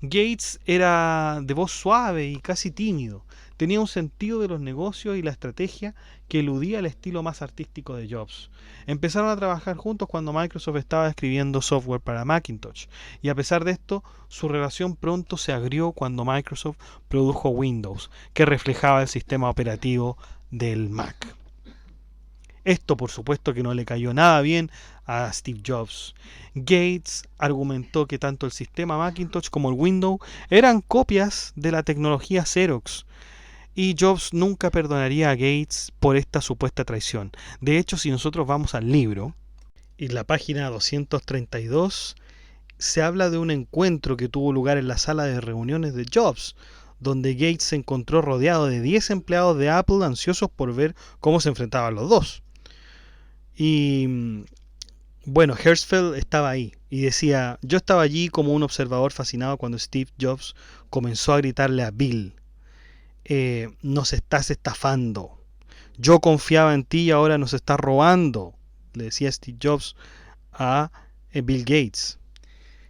Gates era de voz suave y casi tímido. Tenía un sentido de los negocios y la estrategia que eludía el estilo más artístico de Jobs. Empezaron a trabajar juntos cuando Microsoft estaba escribiendo software para Macintosh, y a pesar de esto, su relación pronto se agrió cuando Microsoft produjo Windows, que reflejaba el sistema operativo del Mac. Esto por supuesto que no le cayó nada bien a Steve Jobs. Gates argumentó que tanto el sistema Macintosh como el Windows eran copias de la tecnología Xerox, y Jobs nunca perdonaría a Gates por esta supuesta traición. De hecho, si nosotros vamos al libro, en la página 232, se habla de un encuentro que tuvo lugar en la sala de reuniones de Jobs, donde Gates se encontró rodeado de 10 empleados de Apple ansiosos por ver cómo se enfrentaban los dos. Y bueno, Hertzfeld estaba ahí y decía: yo estaba allí como un observador fascinado cuando Steve Jobs comenzó a gritarle a Bill, nos estás estafando. Yo confiaba en ti y ahora nos estás robando, le decía Steve Jobs a Bill Gates.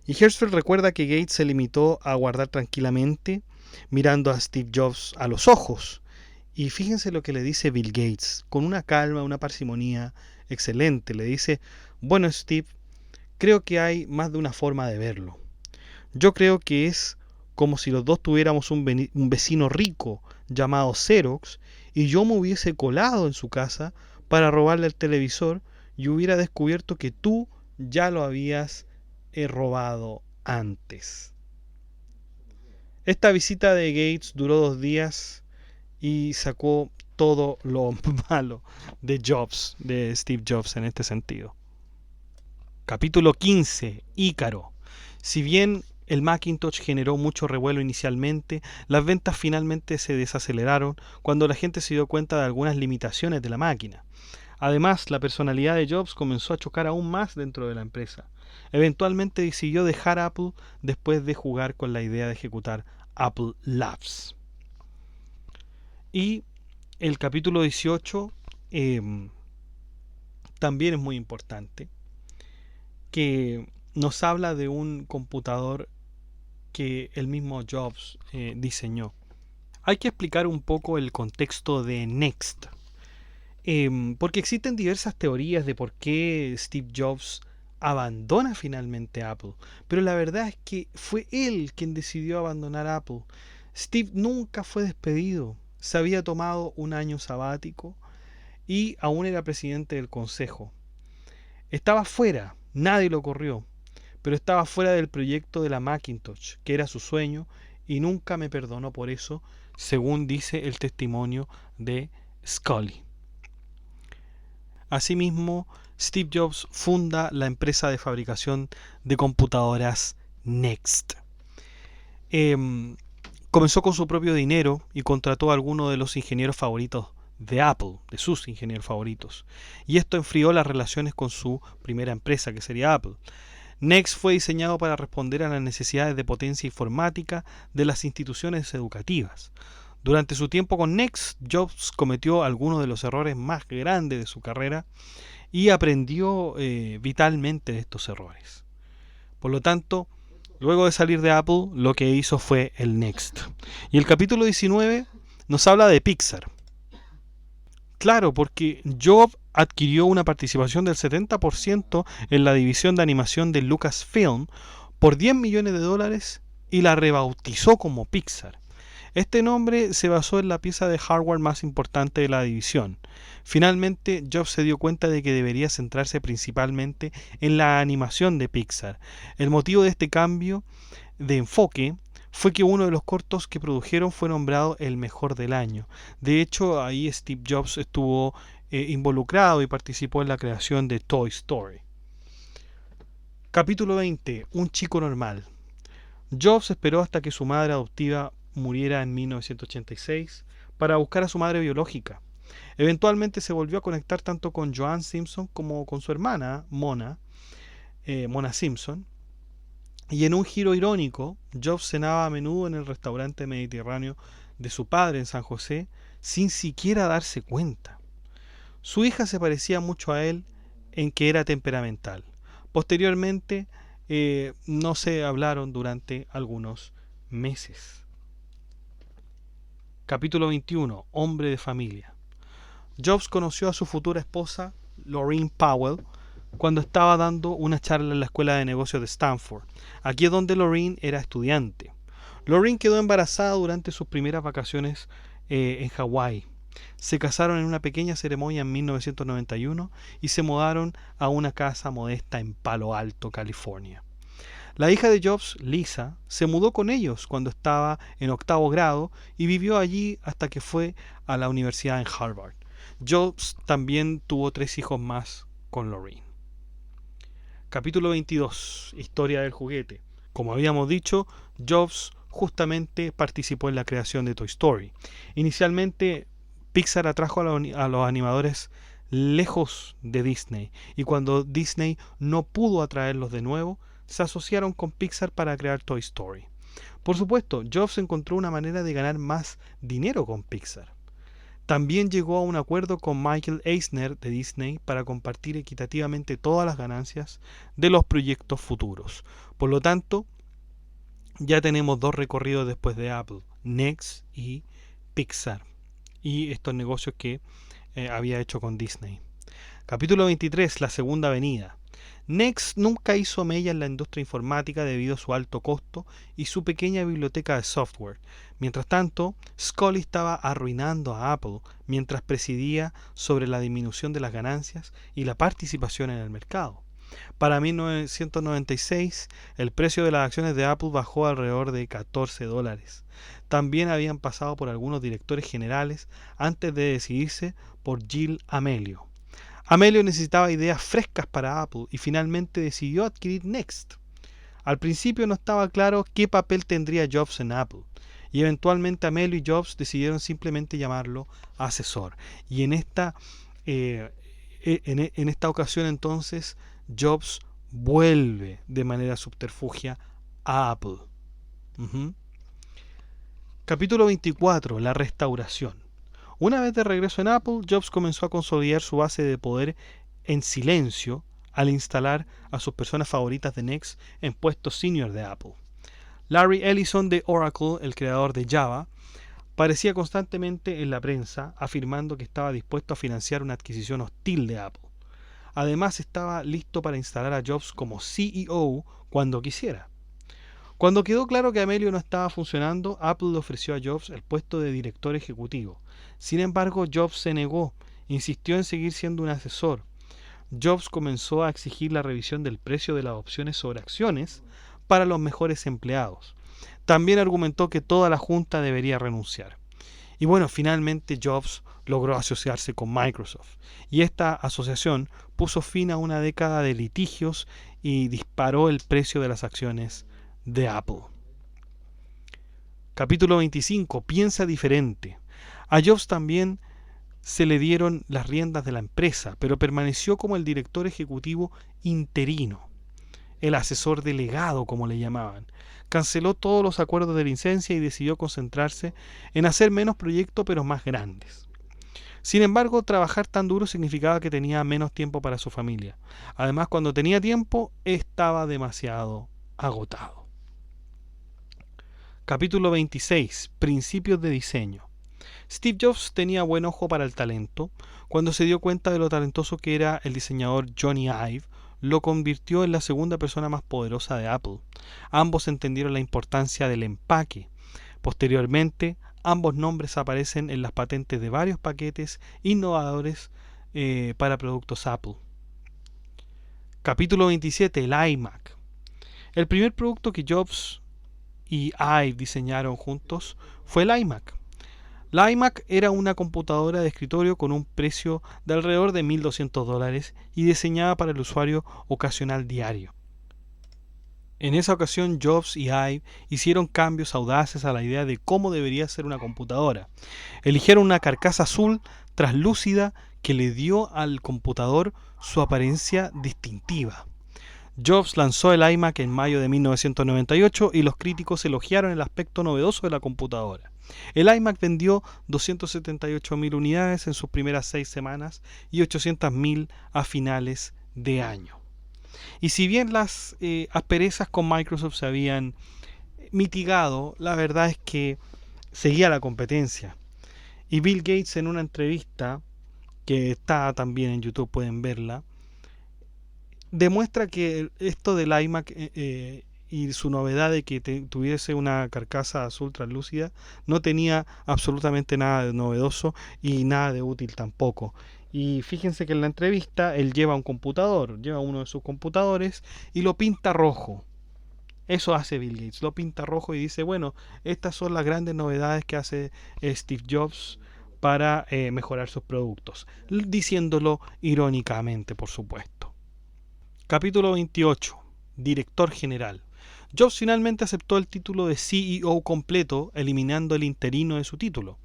Y Hertzfeld recuerda que Gates se limitó a guardar tranquilamente, mirando a Steve Jobs a los ojos. Y fíjense lo que le dice Bill Gates, con una calma, una parsimonía excelente. Le dice: bueno, Steve, creo que hay más de una forma de verlo. Yo creo que es como si los dos tuviéramos un vecino rico llamado Xerox y yo me hubiese colado en su casa para robarle el televisor y hubiera descubierto que tú ya lo habías robado antes. Esta visita de Gates duró 2 días y sacó todo lo malo de Jobs, de Steve Jobs en este sentido. Capítulo 15. Ícaro. Si bien el Macintosh generó mucho revuelo inicialmente, las ventas finalmente se desaceleraron cuando la gente se dio cuenta de algunas limitaciones de la máquina. Además, la personalidad de Jobs comenzó a chocar aún más dentro de la empresa. Eventualmente decidió dejar Apple después de jugar con la idea de ejecutar Apple Labs. Y el capítulo 18 también es muy importante, que nos habla de un computador que el mismo Jobs diseñó. Hay que explicar un poco el contexto de Next, porque existen diversas teorías de por qué Steve Jobs abandona finalmente Apple, pero la verdad es que fue él quien decidió abandonar Apple. Steve nunca fue despedido, se había tomado un año sabático y aún era presidente del consejo. Estaba fuera, nadie lo corrió, pero estaba fuera del proyecto de la Macintosh, que era su sueño, y nunca me perdonó por eso, según dice el testimonio de Scully. Asimismo, Steve Jobs funda la empresa de fabricación de computadoras Next. Comenzó con su propio dinero y contrató a algunos de los ingenieros favoritos de Apple, de sus ingenieros favoritos. Y esto enfrió las relaciones con su primera empresa, que sería Apple. Next fue diseñado para responder a las necesidades de potencia informática de las instituciones educativas. Durante su tiempo con Next, Jobs cometió algunos de los errores más grandes de su carrera y aprendió vitalmente de estos errores. Por lo tanto, luego de salir de Apple, lo que hizo fue el Next. Y el capítulo 19 nos habla de Pixar. Claro, porque Jobs adquirió una participación del 70% en la división de animación de Lucasfilm por $10 millones y la rebautizó como Pixar. Este nombre se basó en la pieza de hardware más importante de la división. Finalmente, Jobs se dio cuenta de que debería centrarse principalmente en la animación de Pixar. El motivo de este cambio de enfoque fue que uno de los cortos que produjeron fue nombrado el mejor del año. De hecho, ahí Steve Jobs estuvo involucrado y participó en la creación de Toy Story. Capítulo 20. Un chico normal. Jobs esperó hasta que su madre adoptiva muriera en 1986 para buscar a su madre biológica. Eventualmente se volvió a conectar tanto con Joanne Simpson como con su hermana Mona Simpson. Y en un giro irónico, Jobs cenaba a menudo en el restaurante mediterráneo de su padre en San José sin siquiera darse cuenta. Su hija se parecía mucho a él en que era temperamental. Posteriormente, no se hablaron durante algunos meses. Capítulo 21. Hombre de familia. Jobs conoció a su futura esposa, Laurene Powell, cuando estaba dando una charla en la Escuela de Negocios de Stanford. Aquí es donde Laurene era estudiante. Laurene quedó embarazada durante sus primeras vacaciones en Hawái. Se casaron en una pequeña ceremonia en 1991 y se mudaron a una casa modesta en Palo Alto, California. La hija de Jobs, Lisa, se mudó con ellos cuando estaba en octavo grado y vivió allí hasta que fue a la universidad en Harvard. Jobs también tuvo 3 hijos más con Lorraine. Capítulo 22. Historia del juguete. Como habíamos dicho, Jobs justamente participó en la creación de Toy Story. Inicialmente, Pixar atrajo a los animadores lejos de Disney, y cuando Disney no pudo atraerlos de nuevo, se asociaron con Pixar para crear Toy Story. Por supuesto, Jobs encontró una manera de ganar más dinero con Pixar. También llegó a un acuerdo con Michael Eisner de Disney para compartir equitativamente todas las ganancias de los proyectos futuros. Por lo tanto, ya tenemos 2 recorridos después de Apple, Next y Pixar, y estos negocios que había hecho con Disney. Capítulo 23, la segunda avenida. Next nunca hizo mella en la industria informática debido a su alto costo y su pequeña biblioteca de software. Mientras tanto, Scully estaba arruinando a Apple mientras presidía sobre la disminución de las ganancias y la participación en el mercado. Para 1996, el precio de las acciones de Apple bajó alrededor de $14. También habían pasado por algunos directores generales antes de decidirse por Jill Amelio. Amelio necesitaba ideas frescas para Apple y finalmente decidió adquirir Next. Al principio no estaba claro qué papel tendría Jobs en Apple, y eventualmente Amelio y Jobs decidieron simplemente llamarlo asesor. Y en esta ocasión entonces Jobs vuelve de manera subterfugia a Apple. Capítulo 24. La restauración. Una vez de regreso en Apple, Jobs comenzó a consolidar su base de poder en silencio al instalar a sus personas favoritas de Next en puestos senior de Apple. Larry Ellison de Oracle, el creador de Java, aparecía constantemente en la prensa afirmando que estaba dispuesto a financiar una adquisición hostil de Apple. Además, estaba listo para instalar a Jobs como CEO cuando quisiera. Cuando quedó claro que Amelio no estaba funcionando, Apple le ofreció a Jobs el puesto de director ejecutivo. Sin embargo, Jobs se negó, insistió en seguir siendo un asesor. Jobs comenzó a exigir la revisión del precio de las opciones sobre acciones para los mejores empleados. También argumentó que toda la junta debería renunciar. Y bueno, finalmente Jobs logró asociarse con Microsoft. Y esta asociación puso fin a una década de litigios y disparó el precio de las acciones de Apple. Capítulo 25. Piensa diferente. A Jobs también se le dieron las riendas de la empresa, pero permaneció como el director ejecutivo interino, el asesor delegado, como le llamaban. Canceló todos los acuerdos de licencia y decidió concentrarse en hacer menos proyectos pero más grandes. Sin embargo, trabajar tan duro significaba que tenía menos tiempo para su familia. Además, cuando tenía tiempo, estaba demasiado agotado. Capítulo 26. Principios de diseño. Steve Jobs tenía buen ojo para el talento. Cuando se dio cuenta de lo talentoso que era el diseñador Johnny Ive, lo convirtió en la segunda persona más poderosa de Apple. Ambos entendieron la importancia del empaque. Posteriormente, ambos nombres aparecen en las patentes de varios paquetes innovadores para productos Apple. Capítulo 27. El iMac. El primer producto que Jobs y Ive diseñaron juntos fue el iMac. La iMac era una computadora de escritorio con un precio de alrededor de $1,200 y diseñada para el usuario ocasional diario. En esa ocasión, Jobs y Ive hicieron cambios audaces a la idea de cómo debería ser una computadora. Eligieron una carcasa azul translúcida que le dio al computador su apariencia distintiva. Jobs lanzó el iMac en mayo de 1998 y los críticos elogiaron el aspecto novedoso de la computadora. El iMac vendió 278.000 unidades en sus primeras 6 semanas y 800.000 a finales de año. Y si bien las asperezas con Microsoft se habían mitigado, la verdad es que seguía la competencia. Y Bill Gates, en una entrevista que está también en YouTube, pueden verla, demuestra que esto del iMac y su novedad de que tuviese una carcasa azul translúcida no tenía absolutamente nada de novedoso y nada de útil tampoco. Y fíjense que en la entrevista él lleva un computador, lleva uno de sus computadores y lo pinta rojo. Eso hace Bill Gates, lo pinta rojo y dice, bueno, estas son las grandes novedades que hace Steve Jobs para mejorar sus productos, diciéndolo irónicamente, por supuesto. Capítulo 28. Director general. Jobs finalmente aceptó el título de CEO completo, eliminando el interino de su título.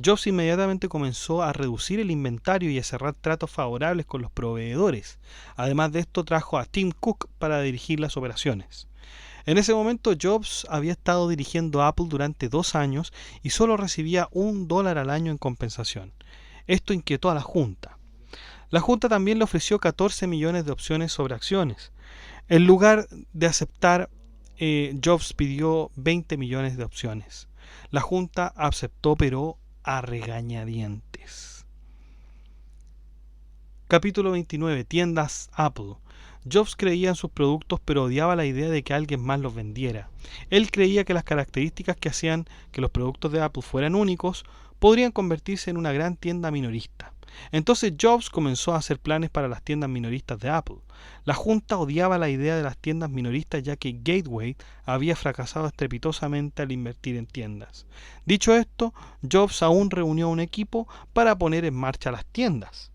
Jobs inmediatamente comenzó a reducir el inventario y a cerrar tratos favorables con los proveedores. Además de esto, trajo a Tim Cook para dirigir las operaciones. En ese momento, Jobs había estado dirigiendo Apple durante 2 años y solo recibía $1 al año en compensación. Esto inquietó a la Junta. La Junta también le ofreció 14 millones de opciones sobre acciones. En lugar de aceptar, Jobs pidió 20 millones de opciones. La Junta aceptó, pero a regañadientes. Capítulo 29. Tiendas Apple. Jobs creía en sus productos, pero odiaba la idea de que alguien más los vendiera. Él creía que las características que hacían que los productos de Apple fueran únicos podrían convertirse en una gran tienda minorista. Entonces Jobs comenzó a hacer planes para las tiendas minoristas de Apple. La Junta odiaba la idea de las tiendas minoristas, ya que Gateway había fracasado estrepitosamente al invertir en tiendas. Dicho esto, Jobs aún reunió un equipo para poner en marcha las tiendas.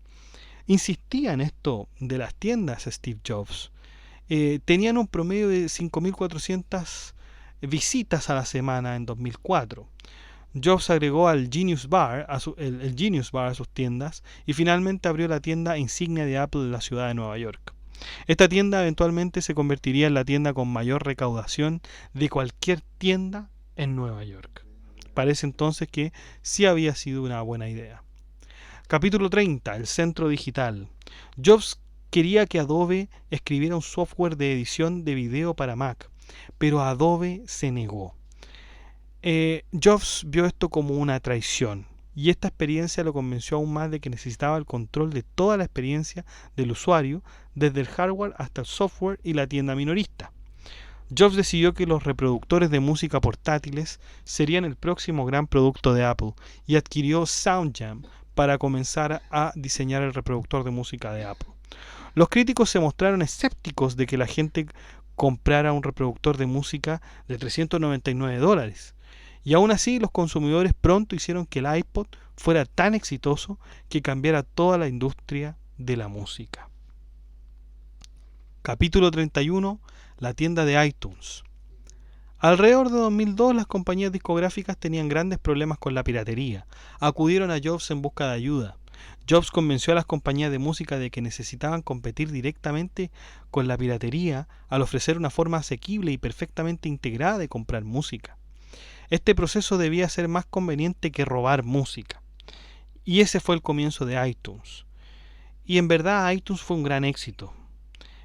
Insistía en esto de las tiendas Steve Jobs. Tenían un promedio de 5.400 visitas a la semana en 2004. Jobs agregó al Genius Bar, el Genius Bar a sus tiendas y finalmente abrió la tienda insignia de Apple en la ciudad de Nueva York. Esta tienda eventualmente se convertiría en la tienda con mayor recaudación de cualquier tienda en Nueva York. Parece entonces que sí había sido una buena idea. Capítulo 30. El centro digital. Jobs quería que Adobe escribiera un software de edición de video para Mac, pero Adobe se negó. Jobs vio esto como una traición, y esta experiencia lo convenció aún más de que necesitaba el control de toda la experiencia del usuario, desde el hardware hasta el software y la tienda minorista. Jobs decidió que los reproductores de música portátiles serían el próximo gran producto de Apple y adquirió SoundJam para comenzar a diseñar el reproductor de música de Apple. Los críticos se mostraron escépticos de que la gente comprara un reproductor de música de $399, y aún así los consumidores pronto hicieron que el iPod fuera tan exitoso que cambiara toda la industria de la música. Capítulo 31. La tienda de iTunes. Alrededor de 2002, las compañías discográficas tenían grandes problemas con la piratería. Acudieron a Jobs en busca de ayuda. Jobs convenció a las compañías de música de que necesitaban competir directamente con la piratería al ofrecer una forma asequible y perfectamente integrada de comprar música. Este proceso debía ser más conveniente que robar música. Y ese fue el comienzo de iTunes. Y en verdad iTunes fue un gran éxito.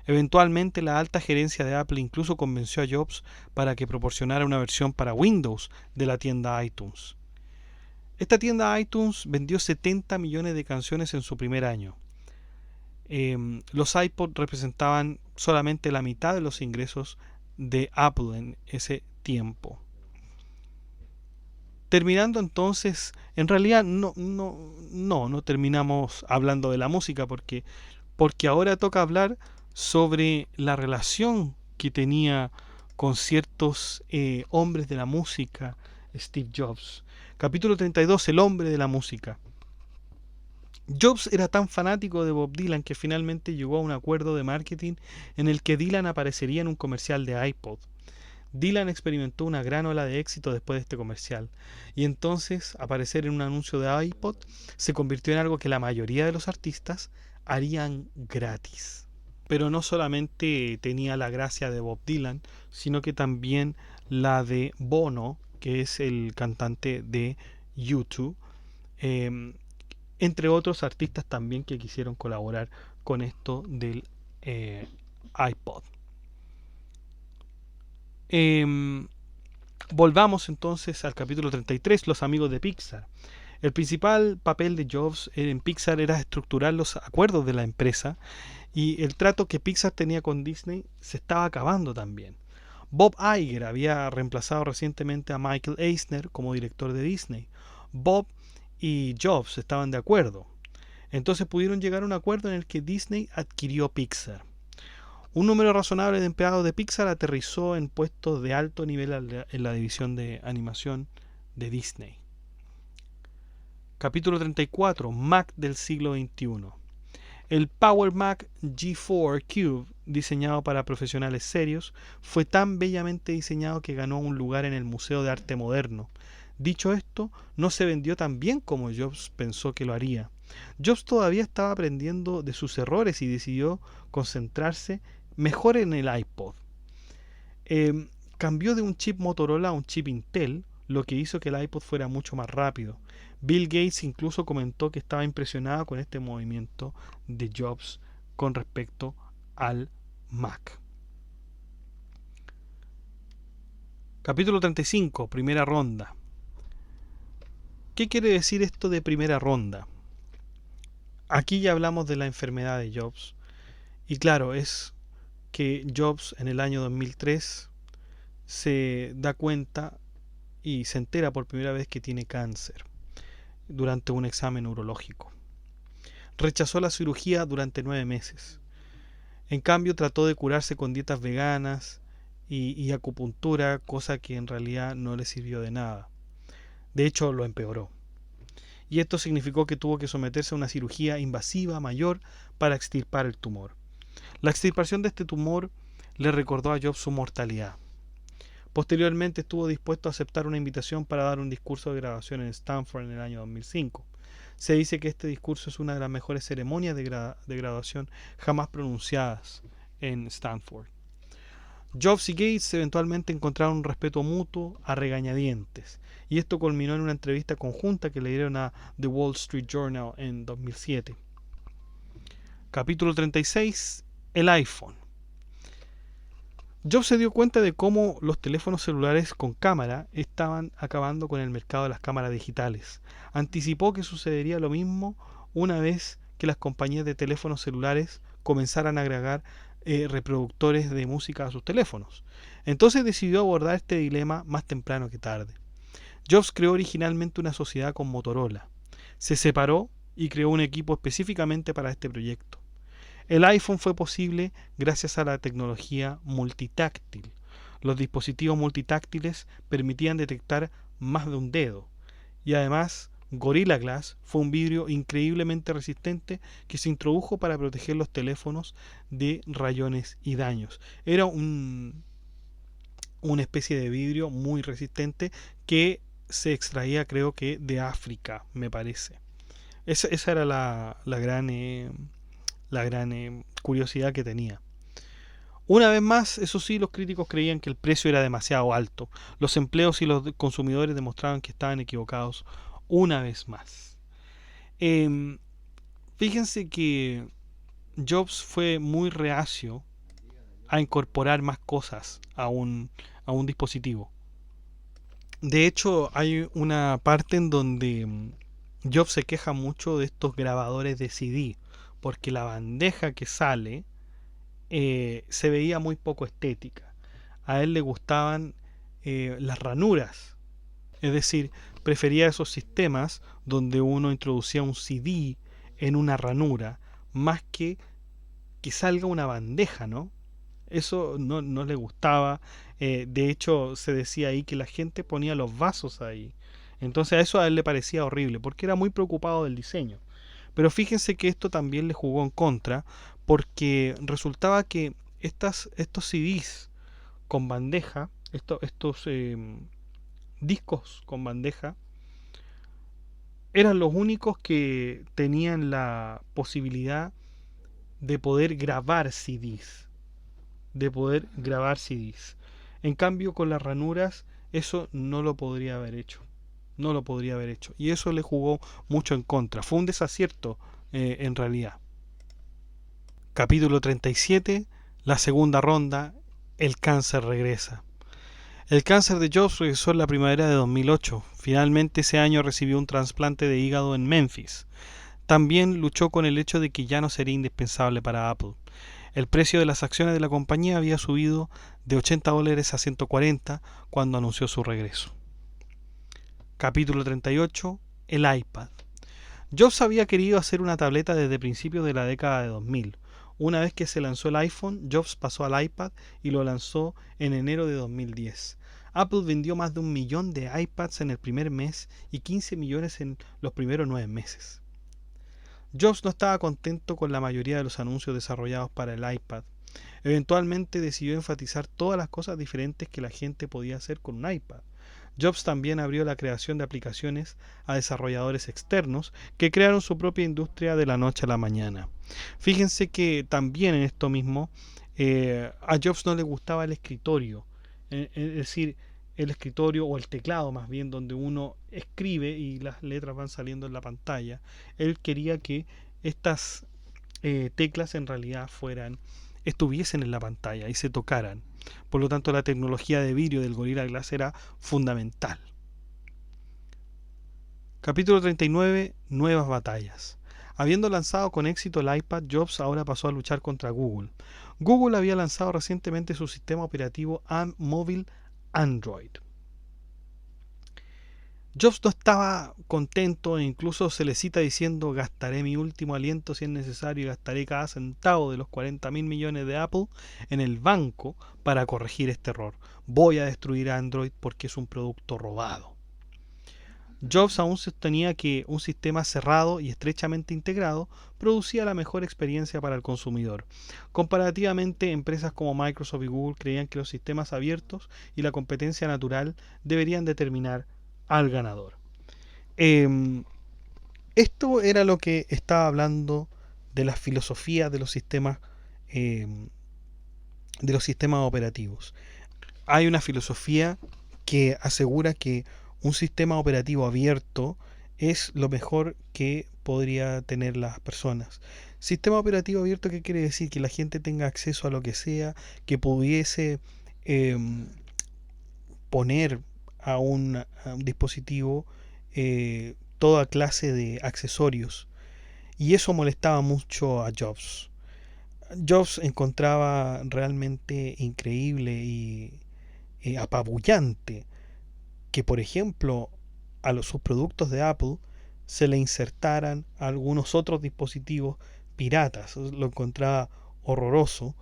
Eventualmente la alta gerencia de Apple incluso convenció a Jobs para que proporcionara una versión para Windows de la tienda iTunes. Esta tienda iTunes vendió 70 millones de canciones en su primer año. Los iPod representaban solamente la mitad de los ingresos de Apple en ese tiempo. Terminando entonces, en realidad no terminamos hablando de la música porque ahora toca hablar sobre la relación que tenía con ciertos hombres de la música Steve Jobs. Capítulo 32. El hombre de la música. Jobs era tan fanático de Bob Dylan que finalmente llegó a un acuerdo de marketing en el que Dylan aparecería en un comercial de iPod. Dylan experimentó una gran ola de éxito después de este comercial, y entonces aparecer en un anuncio de iPod se convirtió en algo que la mayoría de los artistas harían gratis. Pero no solamente tenía la gracia de Bob Dylan, sino que también la de Bono, que es el cantante de U2, entre otros artistas también que quisieron colaborar con esto del iPod. Volvamos entonces al capítulo 33, los amigos de Pixar. El principal papel de Jobs en Pixar era estructurar los acuerdos de la empresa, y el trato que Pixar tenía con Disney se estaba acabando también. Bob Iger había reemplazado recientemente a Michael Eisner como director de Disney. Bob y Jobs estaban de acuerdo. Entonces pudieron llegar a un acuerdo en el que Disney adquirió Pixar. Un número razonable de empleados de Pixar aterrizó en puestos de alto nivel en la división de animación de Disney. Capítulo 34. Mac del siglo XXI. El Power Mac G4 Cube, diseñado para profesionales serios, fue tan bellamente diseñado que ganó un lugar en el Museo de Arte Moderno. Dicho esto, no se vendió tan bien como Jobs pensó que lo haría. Jobs todavía estaba aprendiendo de sus errores y decidió concentrarse mejor en el iPod. Cambió de un chip Motorola a un chip Intel, lo que hizo que el iPod fuera mucho más rápido. Bill Gates incluso comentó que estaba impresionado con este movimiento de Jobs con respecto al Mac. Capítulo 35, primera ronda. ¿Qué quiere decir esto de primera ronda? Aquí ya hablamos de la enfermedad de Jobs. Y claro, es que Jobs en el año 2003 se da cuenta y se entera por primera vez que tiene cáncer durante un examen urológico. Rechazó la cirugía durante 9 meses. En cambio, trató de curarse con dietas veganas y acupuntura, cosa que en realidad no le sirvió de nada. De hecho, lo empeoró. Y esto significó que tuvo que someterse a una cirugía invasiva mayor para extirpar el tumor. La extirpación de este tumor le recordó a Jobs su mortalidad. Posteriormente estuvo dispuesto a aceptar una invitación para dar un discurso de graduación en Stanford en el año 2005. Se dice que este discurso es una de las mejores ceremonias de graduación jamás pronunciadas en Stanford. Jobs y Gates eventualmente encontraron un respeto mutuo a regañadientes, y esto culminó en una entrevista conjunta que le dieron a The Wall Street Journal en 2007. Capítulo 36. El iPhone. Jobs se dio cuenta de cómo los teléfonos celulares con cámara estaban acabando con el mercado de las cámaras digitales. Anticipó que sucedería lo mismo una vez que las compañías de teléfonos celulares comenzaran a agregar reproductores de música a sus teléfonos. Entonces decidió abordar este dilema más temprano que tarde. Jobs creó originalmente una sociedad con Motorola. Se separó y creó un equipo específicamente para este proyecto. El iPhone fue posible gracias a la tecnología multitáctil. Los dispositivos multitáctiles permitían detectar más de un dedo. Y además, Gorilla Glass fue un vidrio increíblemente resistente que se introdujo para proteger los teléfonos de rayones y daños. Era una especie de vidrio muy resistente que se extraía, creo que, de África, me parece. Esa era la gran curiosidad que tenía. Una vez más, eso sí, los críticos creían que el precio era demasiado alto. Los empleos y los consumidores demostraban que estaban equivocados una vez más. Fíjense que Jobs fue muy reacio a incorporar más cosas a un dispositivo. De hecho, hay una parte en donde Jobs se queja mucho de estos grabadores de CD, porque la bandeja que sale se veía muy poco estética. A él le gustaban las ranuras, es decir, prefería esos sistemas donde uno introducía un CD en una ranura, más que salga una bandeja, ¿no? Eso no le gustaba. De hecho, se decía ahí que la gente ponía los vasos ahí. Entonces eso a él le parecía horrible, porque era muy preocupado del diseño. Pero fíjense que esto también le jugó en contra, porque resultaba que estos CDs con bandeja, estos discos con bandeja, eran los únicos que tenían la posibilidad de poder grabar CDs. En cambio, con las ranuras, eso no lo podría haber hecho. Y eso le jugó mucho en contra. Fue un desacierto en realidad. Capítulo 37. La segunda ronda. El cáncer regresa. El cáncer de Jobs regresó en la primavera de 2008. Finalmente ese año recibió un trasplante de hígado en Memphis. También luchó con el hecho de que ya no sería indispensable para Apple. El precio de las acciones de la compañía había subido de $80 a 140 cuando anunció su regreso. Capítulo 38. El iPad. Jobs había querido hacer una tableta desde principios de la década de 2000. Una vez que se lanzó el iPhone, Jobs pasó al iPad y lo lanzó en enero de 2010. Apple vendió más de 1 millón de iPads en el primer mes y 15 millones en los primeros 9 meses. Jobs no estaba contento con la mayoría de los anuncios desarrollados para el iPad. Eventualmente decidió enfatizar todas las cosas diferentes que la gente podía hacer con un iPad. Jobs también abrió la creación de aplicaciones a desarrolladores externos que crearon su propia industria de la noche a la mañana. Fíjense que también en esto mismo a Jobs no le gustaba el escritorio, es decir, el escritorio o el teclado más bien, donde uno escribe y las letras van saliendo en la pantalla. Él quería que estas teclas en realidad estuviesen en la pantalla y se tocaran. Por lo tanto, la tecnología de vidrio del Gorilla Glass era fundamental. Capítulo 39. Nuevas batallas. Habiendo lanzado con éxito el iPad, Jobs ahora pasó a luchar contra Google. Google había lanzado recientemente su sistema operativo móvil Android. Jobs no estaba contento e incluso se le cita diciendo: gastaré mi último aliento si es necesario y gastaré cada centavo de los 40.000 millones de Apple en el banco para corregir este error. Voy a destruir Android porque es un producto robado. Jobs aún sostenía que un sistema cerrado y estrechamente integrado producía la mejor experiencia para el consumidor. Comparativamente, empresas como Microsoft y Google creían que los sistemas abiertos y la competencia natural deberían determinar al ganador. Esto era lo que estaba hablando de la filosofía de los sistemas operativos. Hay una filosofía que asegura que un sistema operativo abierto es lo mejor que podría tener las personas. Sistema operativo abierto, ¿qué quiere decir? Que la gente tenga acceso a lo que sea, que pudiese poner a un dispositivo toda clase de accesorios. Y eso molestaba mucho a Jobs. Jobs encontraba realmente increíble y apabullante que, por ejemplo, sus productos de Apple se le insertaran a algunos otros dispositivos piratas. Lo encontraba horroroso,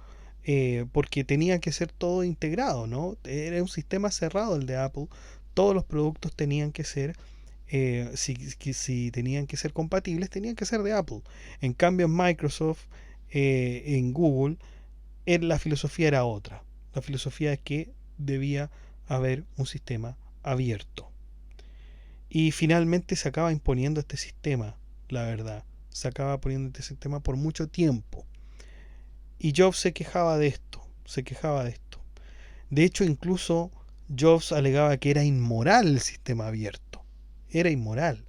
porque tenía que ser todo integrado, ¿no? Era un sistema cerrado el de Apple. Todos los productos tenían que ser, si tenían que ser compatibles, tenían que ser de Apple. En cambio, en Microsoft, en Google, la filosofía era otra. La filosofía es que debía haber un sistema abierto. Y finalmente se acaba imponiendo este sistema, la verdad. Se acaba poniendo este sistema por mucho tiempo. Y Jobs se quejaba de esto. De hecho, incluso Jobs alegaba que era inmoral el sistema abierto. Era inmoral.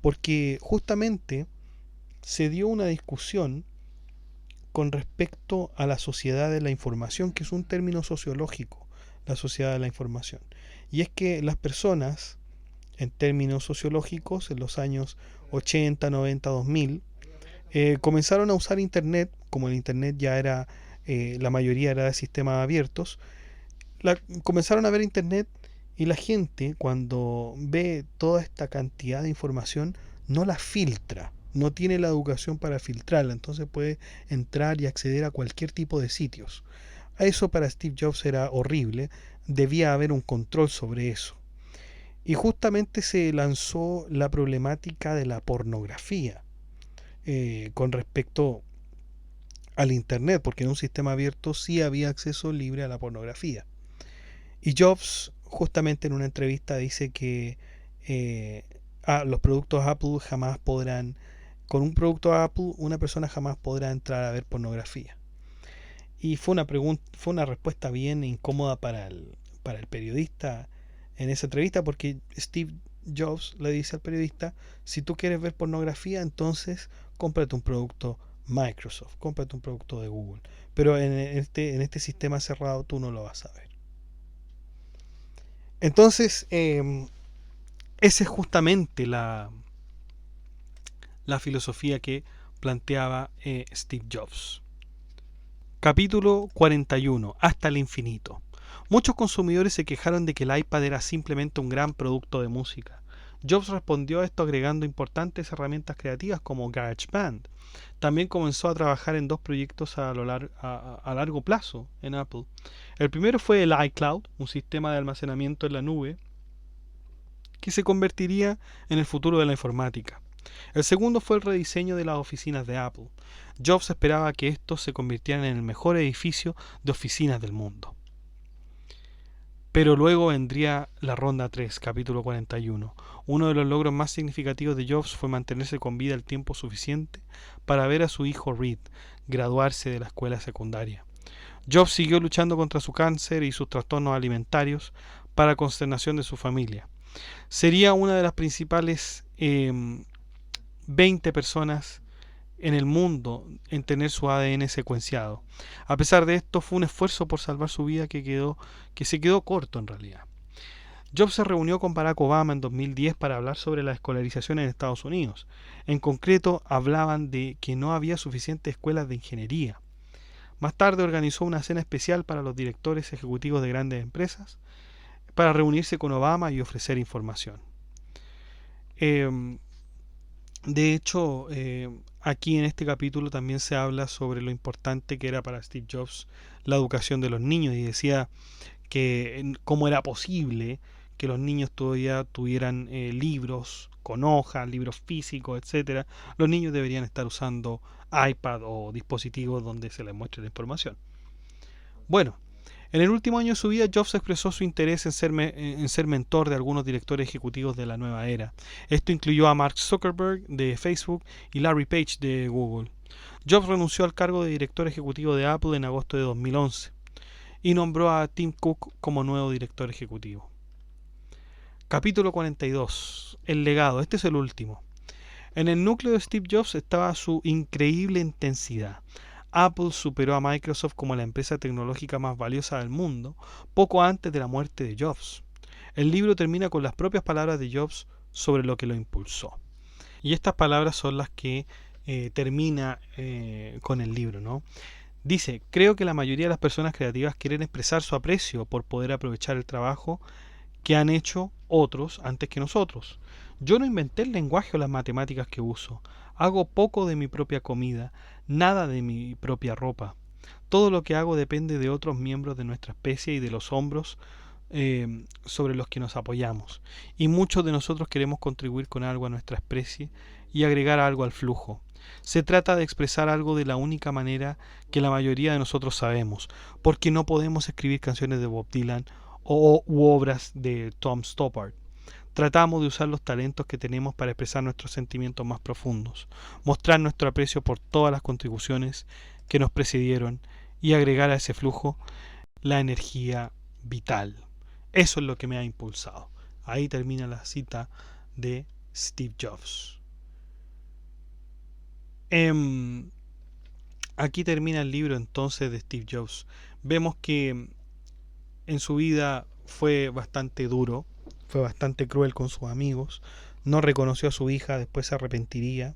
Porque justamente se dio una discusión con respecto a la sociedad de la información, que es un término sociológico, la sociedad de la información. Y es que las personas, en términos sociológicos, en los años 80, 90, 2000, comenzaron a usar Internet. Como el Internet ya era, la mayoría era de sistemas abiertos, comenzaron a ver Internet, y la gente, cuando ve toda esta cantidad de información, no la filtra, no tiene la educación para filtrarla, entonces puede entrar y acceder a cualquier tipo de sitios. A eso para Steve Jobs era horrible, debía haber un control sobre eso. Y justamente se lanzó la problemática de la pornografía con respecto al Internet, porque en un sistema abierto sí había acceso libre a la pornografía. Y Jobs, justamente en una entrevista, dice que los productos Apple jamás podrán, con un producto Apple, una persona jamás podrá entrar a ver pornografía. Y fue una respuesta bien incómoda para el periodista en esa entrevista, porque Steve Jobs le dice al periodista: si tú quieres ver pornografía, entonces cómprate un producto Microsoft, cómprate un producto de Google, pero en este sistema cerrado tú no lo vas a ver. Entonces, esa es justamente la filosofía que planteaba Steve Jobs. Capítulo 41. Hasta el infinito. Muchos consumidores se quejaron de que el iPad era simplemente un gran producto de música. Jobs respondió a esto agregando importantes herramientas creativas como GarageBand. También comenzó a trabajar en dos proyectos a largo plazo en Apple. El primero fue el iCloud, un sistema de almacenamiento en la nube que se convertiría en el futuro de la informática. El segundo fue el rediseño de las oficinas de Apple. Jobs esperaba que estos se convirtieran en el mejor edificio de oficinas del mundo. Pero luego vendría la ronda 3, capítulo 41. Uno de los logros más significativos de Jobs fue mantenerse con vida el tiempo suficiente para ver a su hijo Reed graduarse de la escuela secundaria. Jobs siguió luchando contra su cáncer y sus trastornos alimentarios para consternación de su familia. Sería una de las principales 20 personas en el mundo en tener su ADN secuenciado. A pesar de esto, fue un esfuerzo por salvar su vida que se quedó corto en realidad. Jobs se reunió con Barack Obama en 2010 para hablar sobre la escolarización en Estados Unidos. En concreto, hablaban de que no había suficientes escuelas de ingeniería. Más tarde organizó una cena especial para los directores ejecutivos de grandes empresas para reunirse con Obama y ofrecer información. De hecho, aquí en este capítulo también se habla sobre lo importante que era para Steve Jobs la educación de los niños y decía que cómo era posible que los niños todavía tuvieran libros con hojas, libros físicos, etcétera. Los niños deberían estar usando iPad o dispositivos donde se les muestre la información. Bueno, en el último año de su vida, Jobs expresó su interés en ser mentor de algunos directores ejecutivos de la nueva era. Esto incluyó a Mark Zuckerberg de Facebook y Larry Page de Google. Jobs renunció al cargo de director ejecutivo de Apple en agosto de 2011 y nombró a Tim Cook como nuevo director ejecutivo. Capítulo 42. El legado. Este es el último. En el núcleo de Steve Jobs estaba su increíble intensidad. Apple superó a Microsoft como la empresa tecnológica más valiosa del mundo poco antes de la muerte de Jobs. El libro termina con las propias palabras de Jobs sobre lo que lo impulsó. Y estas palabras son las que termina con el libro, ¿no? Dice: creo que la mayoría de las personas creativas quieren expresar su aprecio por poder aprovechar el trabajo que han hecho otros antes que nosotros. Yo no inventé el lenguaje o las matemáticas que uso. Hago poco de mi propia comida, nada de mi propia ropa. Todo lo que hago depende de otros miembros de nuestra especie y de los hombros sobre los que nos apoyamos. Y muchos de nosotros queremos contribuir con algo a nuestra especie y agregar algo al flujo. Se trata de expresar algo de la única manera que la mayoría de nosotros sabemos, porque no podemos escribir canciones de Bob Dylan u obras de Tom Stoppard. Tratamos de usar los talentos que tenemos para expresar nuestros sentimientos más profundos, mostrar nuestro aprecio por todas las contribuciones que nos precedieron y agregar a ese flujo la energía vital. Eso es lo que me ha impulsado. Ahí termina la cita de Steve Jobs. Aquí termina el libro entonces de Steve Jobs. Vemos que en su vida fue bastante duro, fue bastante cruel con sus amigos, no reconoció a su hija, después se arrepentiría,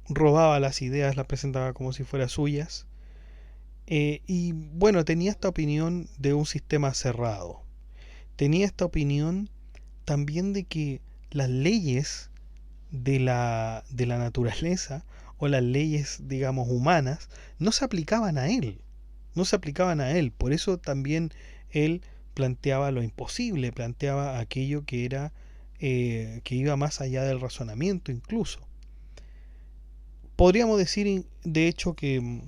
robaba las ideas, las presentaba como si fueran suyas, y bueno, tenía esta opinión de un sistema cerrado, tenía esta opinión también de que las leyes de la naturaleza o las leyes, digamos, humanas, no se aplicaban a él. No se aplicaban a él. Por eso también él planteaba lo imposible, planteaba aquello que era que iba más allá del razonamiento incluso. Podríamos decir, de hecho, que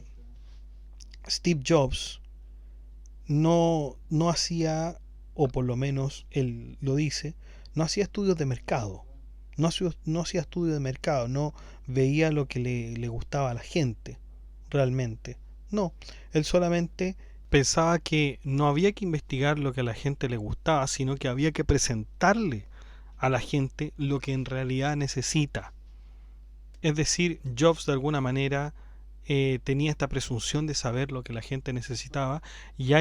Steve Jobs no hacía, o por lo menos él lo dice, no hacía estudios de mercado. No hacía estudios de mercado, no veía lo que le gustaba a la gente realmente. No, él solamente pensaba que no había que investigar lo que a la gente le gustaba, sino que había que presentarle a la gente lo que en realidad necesita. Es decir, Jobs de alguna manera tenía esta presunción de saber lo que la gente necesitaba y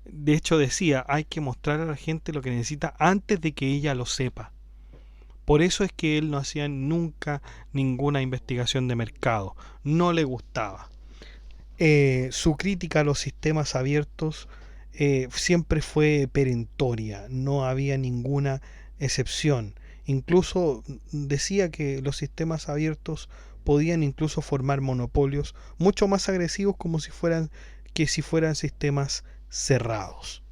de hecho decía, hay que mostrar a la gente lo que necesita antes de que ella lo sepa. Por eso es que él no hacía nunca ninguna investigación de mercado, no le gustaba. Su crítica a los sistemas abiertos siempre fue perentoria, no había ninguna excepción. Incluso decía que los sistemas abiertos podían incluso formar monopolios mucho más agresivos como si fueran sistemas cerrados.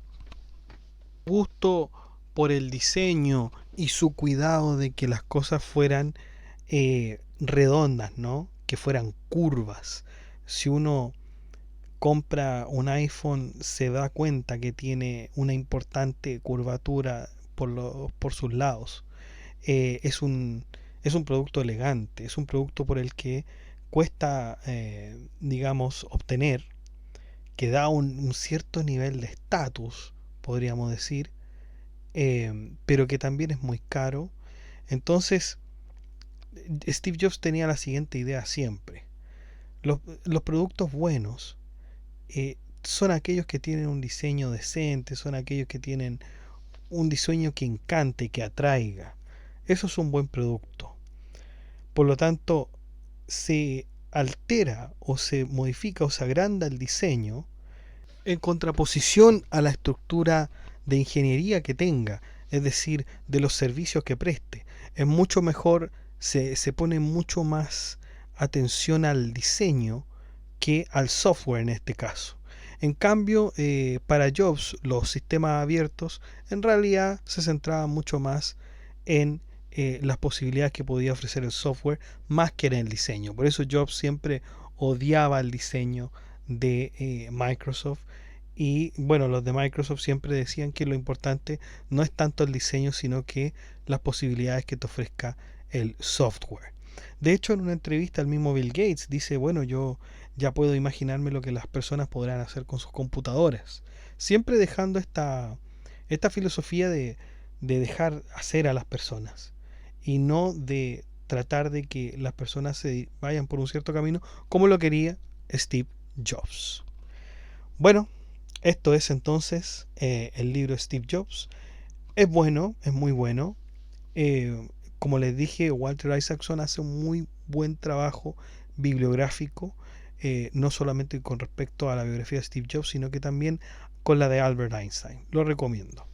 Gusto por el diseño y su cuidado de que las cosas fueran redondas, ¿no? Que fueran curvas. Si uno compra un iPhone se da cuenta que tiene una importante curvatura por sus lados. Es es un producto elegante, es un producto por el que cuesta, digamos, obtener, que da un cierto nivel de estatus, podríamos decir, pero que también es muy caro. Entonces, Steve Jobs tenía la siguiente idea siempre. Los productos buenos son aquellos que tienen un diseño decente, son aquellos que tienen un diseño que encante, que atraiga. Eso es un buen producto. Por lo tanto, se altera o se modifica o se agranda el diseño en contraposición a la estructura de ingeniería que tenga, es decir, de los servicios que preste. Es mucho mejor, se pone mucho más atención al diseño que al software en este caso. En cambio, para Jobs, los sistemas abiertos en realidad se centraban mucho más en las posibilidades que podía ofrecer el software más que en el diseño. Por eso Jobs siempre odiaba el diseño de Microsoft. Y bueno, los de Microsoft siempre decían que lo importante no es tanto el diseño, sino que las posibilidades que te ofrezca el software. De hecho, en una entrevista el mismo Bill Gates dice, bueno, yo ya puedo imaginarme lo que las personas podrán hacer con sus computadoras. Siempre dejando esta filosofía de dejar hacer a las personas y no de tratar de que las personas se vayan por un cierto camino como lo quería Steve Jobs. Bueno, esto es entonces el libro Steve Jobs. Es bueno, es muy bueno. Como les dije, Walter Isaacson hace un muy buen trabajo bibliográfico, no solamente con respecto a la biografía de Steve Jobs, sino que también con la de Albert Einstein. Lo recomiendo.